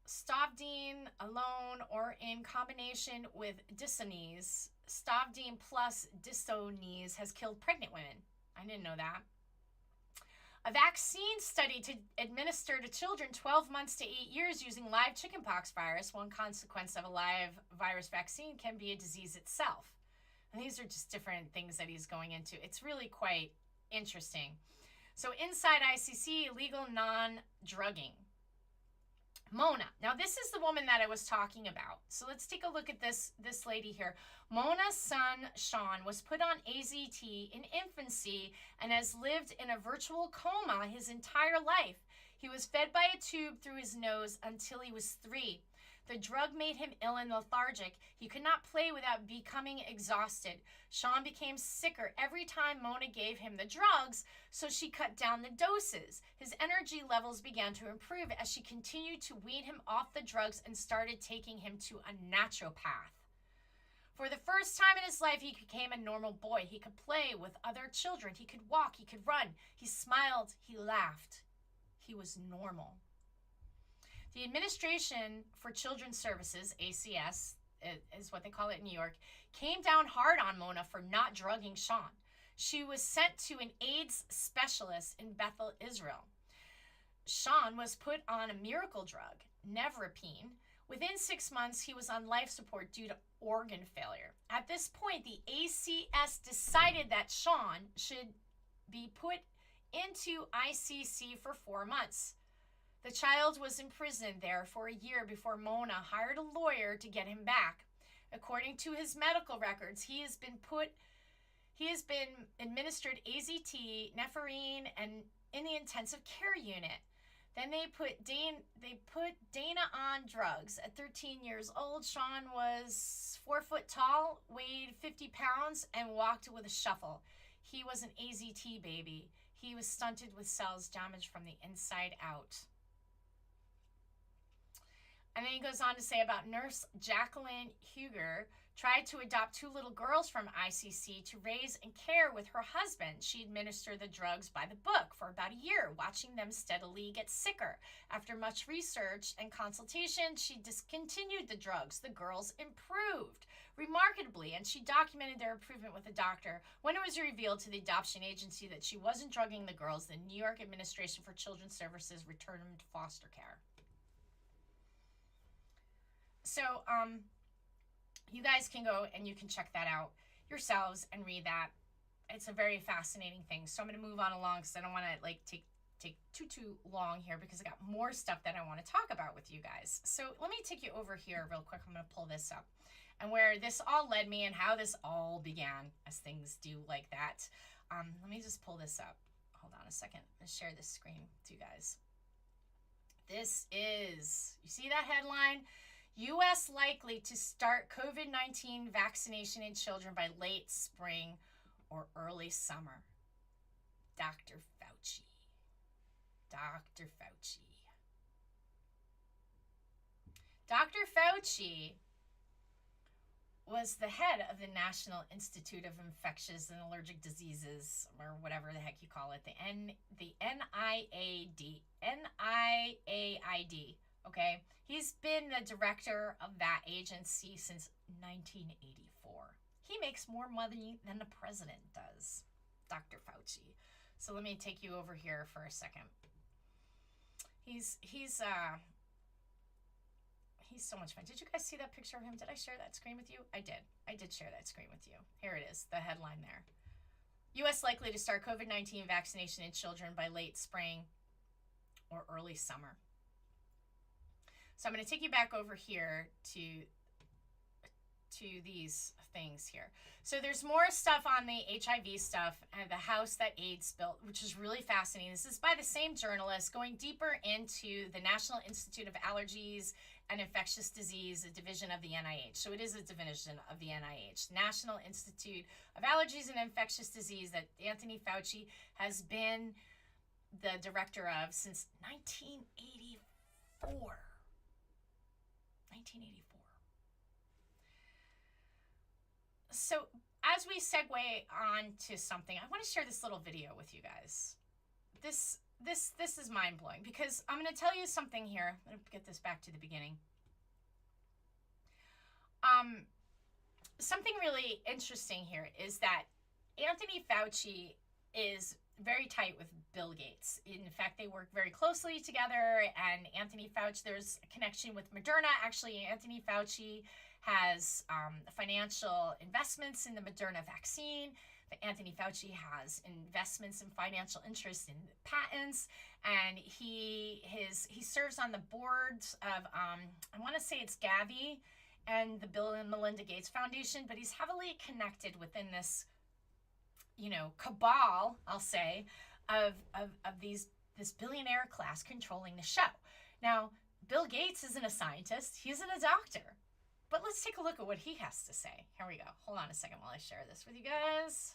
Stavdine alone or in combination with Disonese, Stavdine plus Disonese has killed pregnant women. I didn't know that. A vaccine study to administer to children 12 months to 8 years using live chickenpox virus. One consequence of a live virus vaccine can be a disease itself. And these are just different things that he's going into. It's really quite interesting. So inside ICC, illegal non-drugging. Mona. Now, this is the woman that I was talking about. So let's take a look at this lady here. Mona's son, Sean, was put on AZT in infancy and has lived in a virtual coma his entire life. He was fed by a tube through his nose until he was 3. The drug made him ill and lethargic. He could not play without becoming exhausted. Sean became sicker every time Mona gave him the drugs, so she cut down the doses. His energy levels began to improve as she continued to wean him off the drugs and started taking him to a naturopath. For the first time in his life, he became a normal boy. He could play with other children. He could walk. He could run. He smiled. He laughed. He was normal. The Administration for Children's Services, ACS, is what they call it in New York, came down hard on Mona for not drugging Sean. She was sent to an AIDS specialist in Bethel, Israel. Sean was put on a miracle drug, nevirapine. Within 6 months, he was on life support due to organ failure. At this point, the ACS decided that Sean should be put into ICC for 4 months. The child was imprisoned there for a year before Mona hired a lawyer to get him back. According to his medical records, he has been administered AZT, nevirapine, and in the intensive care unit. Then they put Dana on drugs. At 13 years old, Sean was 4 foot tall, weighed 50 pounds, and walked with a shuffle. He was an AZT baby. He was stunted with cells damaged from the inside out. And then he goes on to say about nurse Jacqueline Huger tried to adopt 2 little girls from ICC to raise and care with her husband. She administered the drugs by the book for about a year, watching them steadily get sicker. After much research and consultation, she discontinued the drugs. The girls improved remarkably, and she documented their improvement with a doctor. When it was revealed to the adoption agency that she wasn't drugging the girls, the New York Administration for Children's Services returned them to foster care. So, you guys can go and you can check that out yourselves and read that. It's a very fascinating thing. So I'm going to move on along because I don't want to take too long here because I got more stuff that I want to talk about with you guys. So let me take you over here real quick. I'm going to pull this up and where this all led me and how this all began, as things do like that. Let me just pull this up. Hold on a second. Let's share this screen with you guys. This is, you see that headline? U.S. likely to start COVID-19 vaccination in children by late spring or early summer. Dr. Fauci. Dr. Fauci. Dr. Fauci was the head of the National Institute of Infectious and Allergic Diseases, or whatever the heck you call it, the NIAID, okay? He's been the director of that agency since 1984. He makes more money than the president does, Dr. Fauci. So let me take you over here for a second. He's so much fun. Did you guys see that picture of him? Did I share that screen with you? I did. I did share that screen with you. Here it is, the headline there. U.S. likely to start COVID-19 vaccination in children by late spring or early summer. So I'm going to take you back over here to these things here. So there's more stuff on the HIV stuff and the house that AIDS built, which is really fascinating. This is by the same journalist going deeper into the National Institute of Allergies and Infectious Disease, a division of the NIH. So it is a division of the NIH, National Institute of Allergies and Infectious Disease, that Anthony Fauci has been the director of since 1984. 1984. So as we segue on to something, I want to share this little video with you guys. This is mind-blowing because I'm going to tell you something here. I'm going to get this back to the beginning. Something really interesting here is that Anthony Fauci is very tight with Bill Gates. In fact, they work very closely together, and Anthony Fauci, there's a connection with Moderna. Actually, Anthony Fauci has financial investments in the Moderna vaccine. Anthony Fauci has investments and financial interests in patents, and he serves on the boards of I want to say it's Gavi and the Bill and Melinda Gates Foundation, but he's heavily connected within this, you know, cabal, I'll say, of this billionaire class controlling the show. Now, Bill Gates isn't a scientist, he isn't a doctor. But let's take a look at what he has to say. Here we go. Hold on a second while I share this with you guys.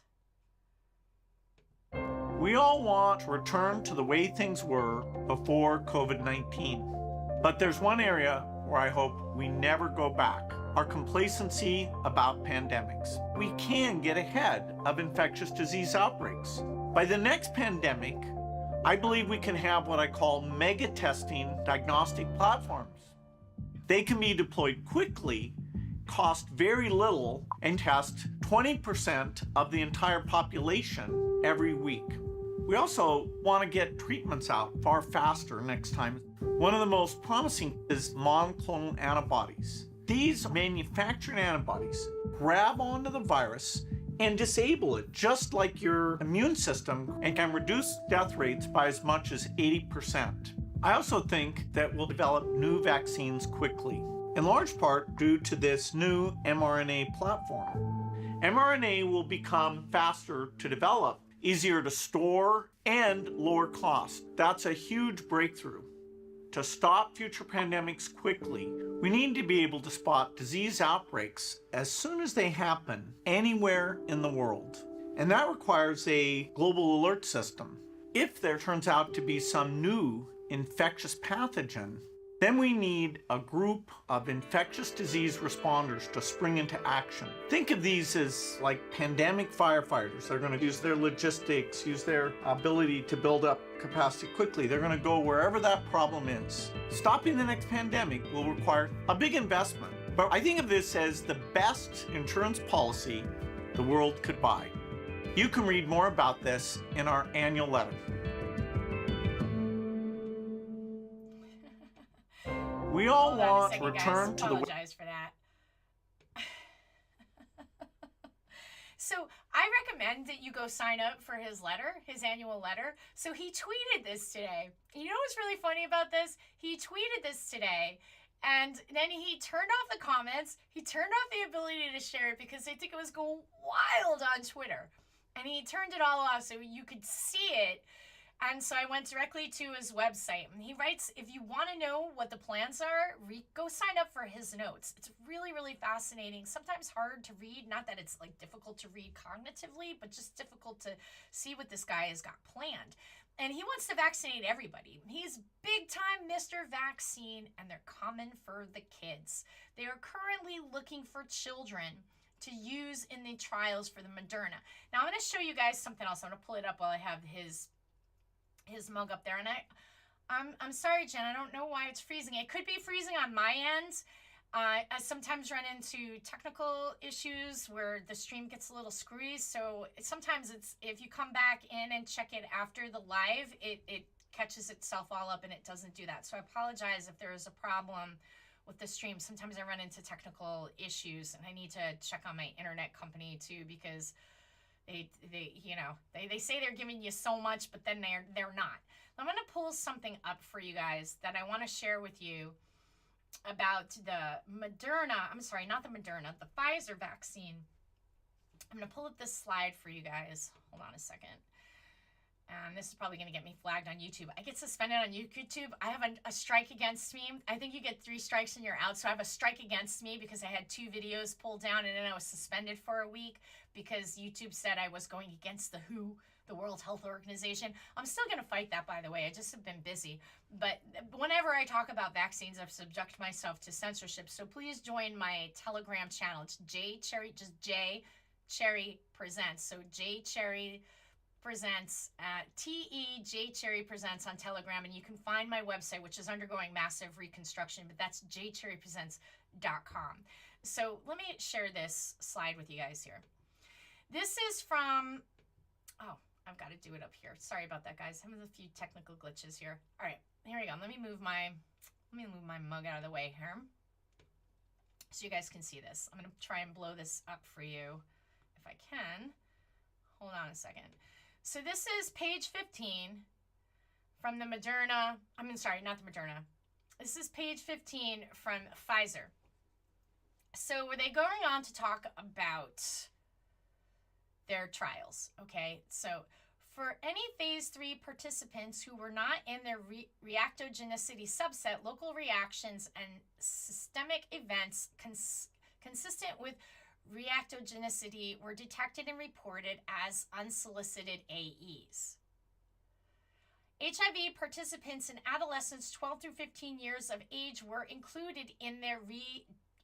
We all want to return to the way things were before COVID-19. But there's one area where I hope we never go back: our complacency about pandemics. We can get ahead of infectious disease outbreaks. By the next pandemic, I believe we can have what I call mega testing diagnostic platforms. They can be deployed quickly, cost very little, and test 20% of the entire population every week. We also want to get treatments out far faster next time. One of the most promising is monoclonal antibodies. These manufactured antibodies grab onto the virus and disable it just like your immune system, and can reduce death rates by as much as 80%. I also think that we'll develop new vaccines quickly, in large part due to this new mRNA platform. mRNA will become faster to develop, easier to store, and lower cost. That's a huge breakthrough. To stop future pandemics quickly, we need to be able to spot disease outbreaks as soon as they happen anywhere in the world. And that requires a global alert system. If there turns out to be some new infectious pathogen, then we need a group of infectious disease responders to spring into action. Think of these as like pandemic firefighters. They're going to use their logistics, use their ability to build up capacity quickly. They're going to go wherever that problem is. Stopping the next pandemic will require a big investment, but I think of this as the best insurance policy the world could buy. You can read more about this in our annual letter. We all want to return to the... Apologize for that. So I recommend that you go sign up for his letter, his annual letter. So he tweeted this today. You know what's really funny about this? He tweeted this today, and then he turned off the comments. He turned off the ability to share it because I think it was going wild on Twitter. And he turned it all off so you could see it. And so I went directly to his website, and he writes, if you want to know what the plans are, go sign up for his notes. It's really, really fascinating, sometimes hard to read. Not that it's like difficult to read cognitively, but just difficult to see what this guy has got planned. And he wants to vaccinate everybody. He's big time Mr. Vaccine, and they're coming for the kids. They are currently looking for children to use in the trials for the Moderna. Now I'm going to show you guys something else. I'm going to pull it up while I have his mug up there, and I'm sorry, Jen, I don't know why it's freezing. It could be freezing on my end. I sometimes run into technical issues where the stream gets a little screwy, so sometimes it's, if you come back in and check it after the live, it catches itself all up and it doesn't do that. So I apologize if there is a problem with the stream. Sometimes I run into technical issues, and I need to check on my internet company too, because they say they're giving you so much, but then they're not. I'm going to pull something up for you guys that I want to share with you about the Moderna. I'm sorry, not the Moderna, the Pfizer vaccine. I'm going to pull up this slide for you guys. Hold on a second. And this is probably going to get me flagged on YouTube. I get suspended on YouTube. I have a strike against me. I think you get 3 strikes and you're out. So I have a strike against me because I had 2 videos pulled down, and then I was suspended for a week because YouTube said I was going against the WHO, the World Health Organization. I'm still going to fight that, by the way. I just have been busy. But whenever I talk about vaccines, I've subject myself to censorship. So please join my Telegram channel. It's J Cherry, just J Cherry Presents. So J Cherry Presents, TEJ Cherry Presents on Telegram, and you can find my website, which is undergoing massive reconstruction, but that's jcherrypresents.com. So let me share this slide with you guys here. This is from, oh, I've got to do it up here. Sorry about that, guys. I'm having a few technical glitches here. All right, here we go. Let me move my mug out of the way here so you guys can see this. I'm going to try and blow this up for you if I can. Hold on a second. So this is page 15 from the Moderna. Sorry, not the Moderna. This is page 15 from Pfizer. So were they going on to talk about their trials? Okay, so for any phase 3 participants who were not in their reactogenicity subset, local reactions and systemic events consistent with reactogenicity were detected and reported as unsolicited AEs. HIV participants and adolescents 12 through 15 years of age were included in their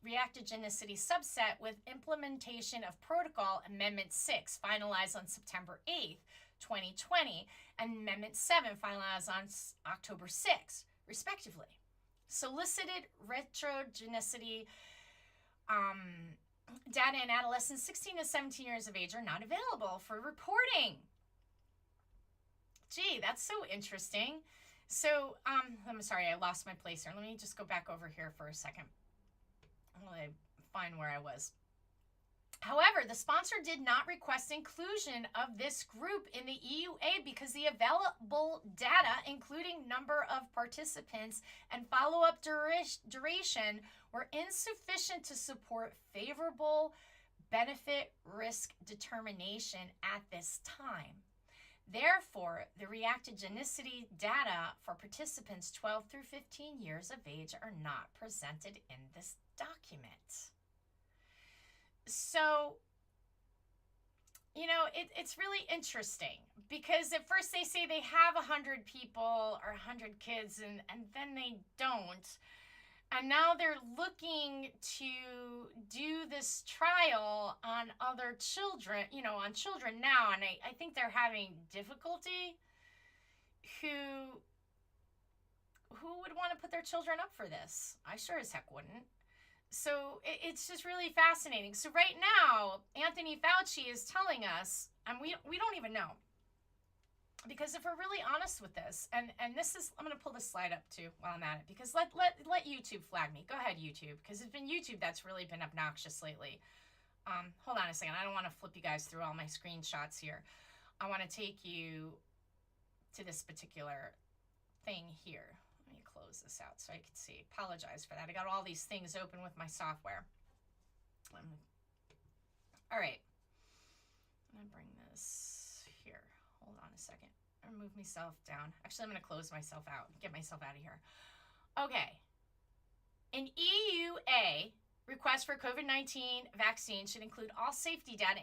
reactogenicity subset with implementation of Protocol Amendment 6, finalized on September 8th, 2020, and Amendment 7, finalized on October 6th, respectively. Solicited retrogenicity data in adolescents 16 to 17 years of age are not available for reporting. Gee, that's so interesting. So, I'm sorry, I lost my place here. Let me just go back over here for a second. I'll find where I was. However, the sponsor did not request inclusion of this group in the EUA because the available data, including number of participants and follow-up duration, were insufficient to support favorable benefit-risk determination at this time. Therefore, the reactogenicity data for participants 12 through 15 years of age are not presented in this document. So, it's really interesting because at first they say they have 100 people or 100 kids and then they don't. And now they're looking to do this trial on other children, on children now. And I think they're having difficulty. Who would want to put their children up for this? I sure as heck wouldn't. So it's just really fascinating. So right now, Anthony Fauci is telling us, and we don't even know. Because if we're really honest with this, and this is, I'm going to pull this slide up too while I'm at it, because let YouTube flag me. Go ahead, YouTube, because it's been YouTube that's really been obnoxious lately. Hold on a second. I don't want to flip you guys through all my screenshots here. I want to take you to this particular thing here. Let me close this out so I can see. Apologize for that. I got all these things open with my software. All right. I'm going to bring this here. Hold on a second. I move myself down. Actually, I'm going to close myself out. Get myself out of here. Okay. An EUA request for COVID-19 vaccine should include all safety data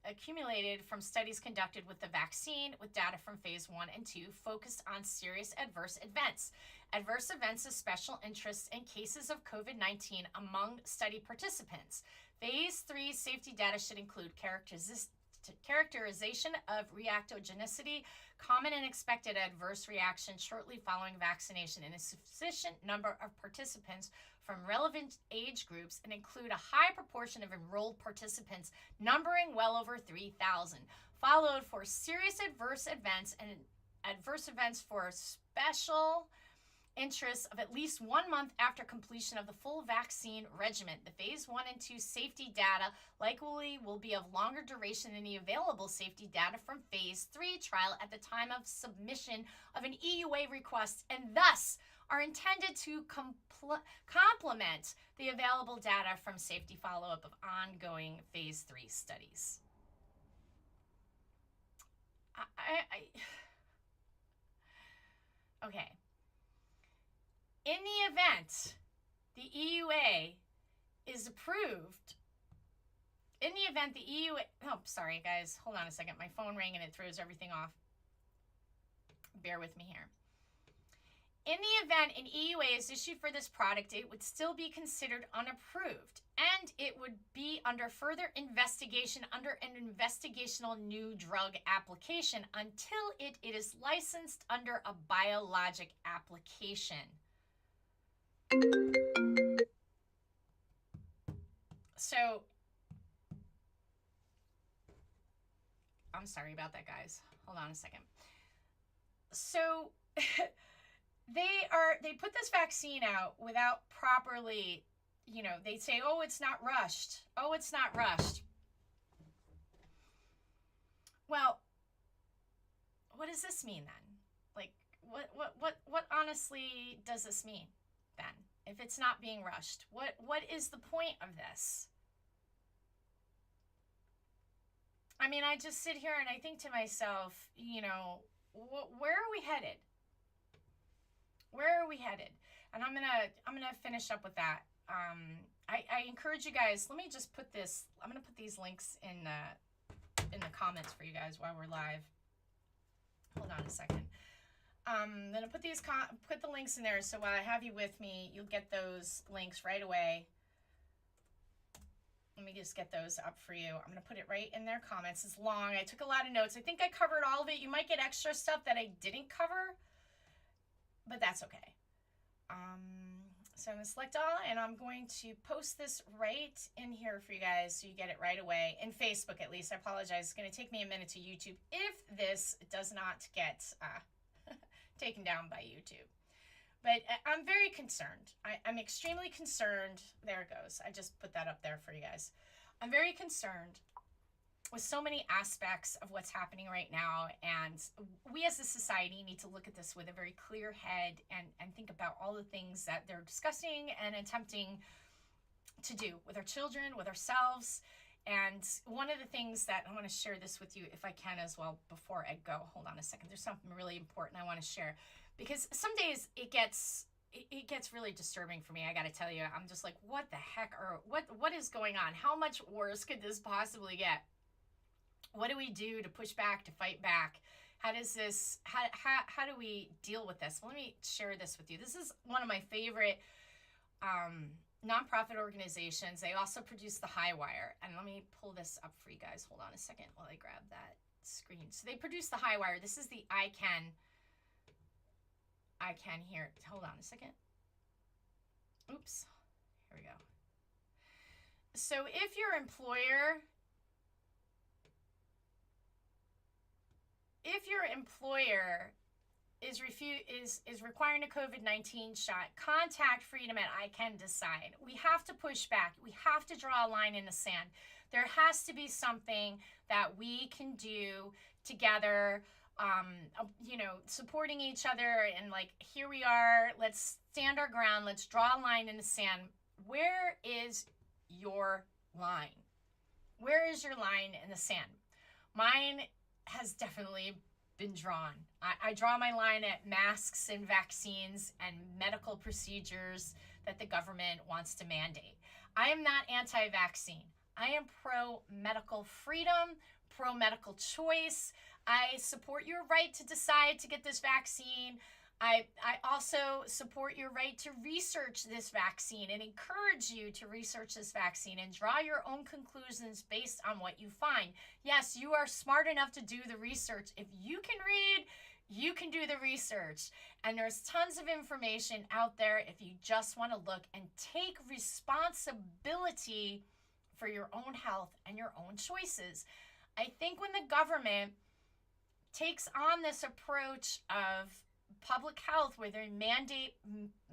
accumulated from studies conducted with the vaccine, with data from phase 1 and 2 focused on serious adverse events. Adverse events of special interest in cases of COVID-19 among study participants. Phase 3 safety data should include characterization of reactogenicity, common and expected adverse reactions shortly following vaccination in a sufficient number of participants from relevant age groups, and include a high proportion of enrolled participants numbering well over 3,000, followed for serious adverse events and adverse events for special interests of at least 1 month after completion of the full vaccine regimen. The phase 1 and 2 safety data likely will be of longer duration than the available safety data from phase 3 trial at the time of submission of an EUA request, and thus are intended to complement the available data from safety follow-up of ongoing phase 3 studies. Okay. In the event the EUA is approved, oh, sorry guys, hold on a second. My phone rang and it throws everything off. Bear with me here. In the event an EUA is issued for this product, it would still be considered unapproved, and it would be under further investigation under an investigational new drug application until it is licensed under a biologic application. So, I'm sorry about that, guys. Hold on a second. So, they put this vaccine out without properly, they say, oh, it's not rushed. Oh, it's not rushed. Well, what does this mean then? Like, what honestly does this mean then? If it's not being rushed, what is the point of this? I mean, I just sit here and I think to myself, where are we headed? Where are we headed? And I'm gonna finish up with that. I encourage you guys. Let me just put this. I'm gonna put these links in the comments for you guys while we're live. Hold on a second. I'm gonna put put the links in there, so while I have you with me, you'll get those links right away. Let me just get those up for you. I'm gonna put it right in their comments. It's long. I took a lot of notes. I think I covered all of it. You might get extra stuff that I didn't cover, but that's okay. So I'm gonna select all, and I'm going to post this right in here for you guys so you get it right away. In Facebook, at least. I apologize. It's gonna take me a minute to YouTube if this does not get taken down by YouTube. But I'm very concerned. I'm extremely concerned. There it goes. I just put that up there for you guys. I'm very concerned with so many aspects of what's happening right now. And we as a society need to look at this with a very clear head and think about all the things that they're discussing and attempting to do with our children, with ourselves. And one of the things that I want to share this with you, if I can as well, before I go. Hold on a second. There's something really important I want to share. Because some days it gets really disturbing for me. I got to tell you, I'm just like, what the heck, or what is going on? How much worse could this possibly get? What do we do to push back, to fight back? How do we deal with this? Well, let me share this with you. This is one of my favorite nonprofit organizations. They also produce the High Wire. And let me pull this up for you guys. Hold on a second while I grab that screen. So they produce the High Wire. This is the I can here. Hold on a second. Oops. Here we go. So if your employer is requiring a COVID-19 shot, contact Freedom at I Can Decide. We have to push back. We have to draw a line in the sand. There has to be something that we can do together, supporting each other, and like, here we are, let's stand our ground, let's draw a line in the sand. Where is your line? Where is your line in the sand? Mine has definitely been drawn. I draw my line at masks and vaccines and medical procedures that the government wants to mandate. I am not anti-vaccine. I am pro-medical freedom, pro-medical choice. I support your right to decide to get this vaccine. I also support your right to research this vaccine and encourage you to research this vaccine and draw your own conclusions based on what you find. Yes, you are smart enough to do the research. If you can read, you can do the research. And there's tons of information out there if you just want to look and take responsibility for your own health and your own choices. I think when the government takes on this approach of public health where they mandate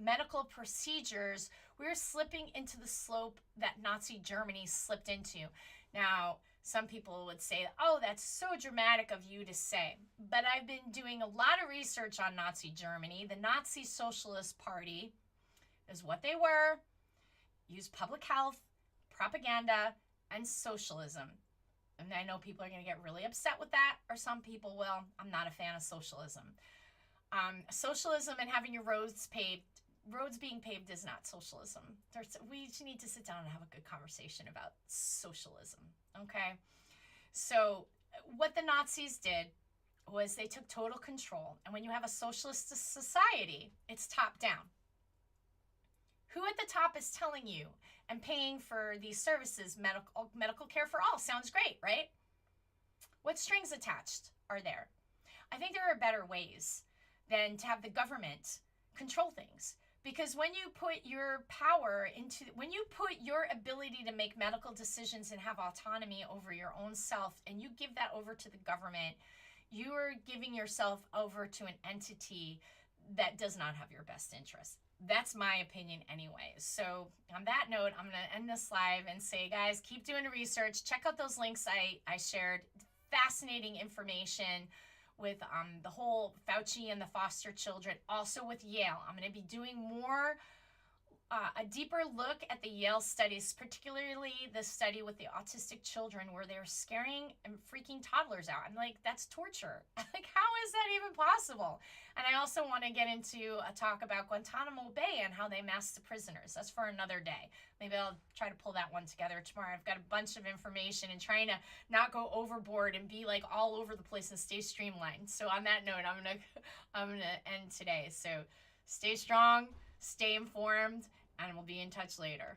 medical procedures, we're slipping into the slope that Nazi Germany slipped into. Now, some people would say, oh, that's so dramatic of you to say. But I've been doing a lot of research on Nazi Germany. The Nazi Socialist Party is what they were. Used public health, propaganda, and socialism. And I know people are going to get really upset with that, or some people will. I'm not a fan of socialism. Socialism and having your roads being paved is not socialism. We need to sit down and have a good conversation about socialism, okay? So what the Nazis did was they took total control. And when you have a socialist society, it's top down. Who at the top is telling you and paying for these services? Medical care for all. Sounds great, right? What strings attached are there? I think there are better ways than to have the government control things. Because when you put your power when you put your ability to make medical decisions and have autonomy over your own self, and you give that over to the government, you are giving yourself over to an entity that does not have your best interest. That's my opinion anyway. So on that note, I'm going to end this live and say, guys, keep doing the research. Check out those links I shared. fascinating information with the whole Fauci and the foster children, also with Yale. I'm going to be doing more a deeper look at the Yale studies, particularly the study with the autistic children where they're scaring and freaking toddlers out. I'm like, that's torture. Like, how is that even possible? And I also want to get into a talk about Guantanamo Bay and how they masked the prisoners. That's for another day. Maybe I'll try to pull that one together tomorrow. I've got a bunch of information and trying to not go overboard and be like all over the place and stay streamlined. So on that note, I'm gonna end today. So stay strong, stay informed, and we'll be in touch later.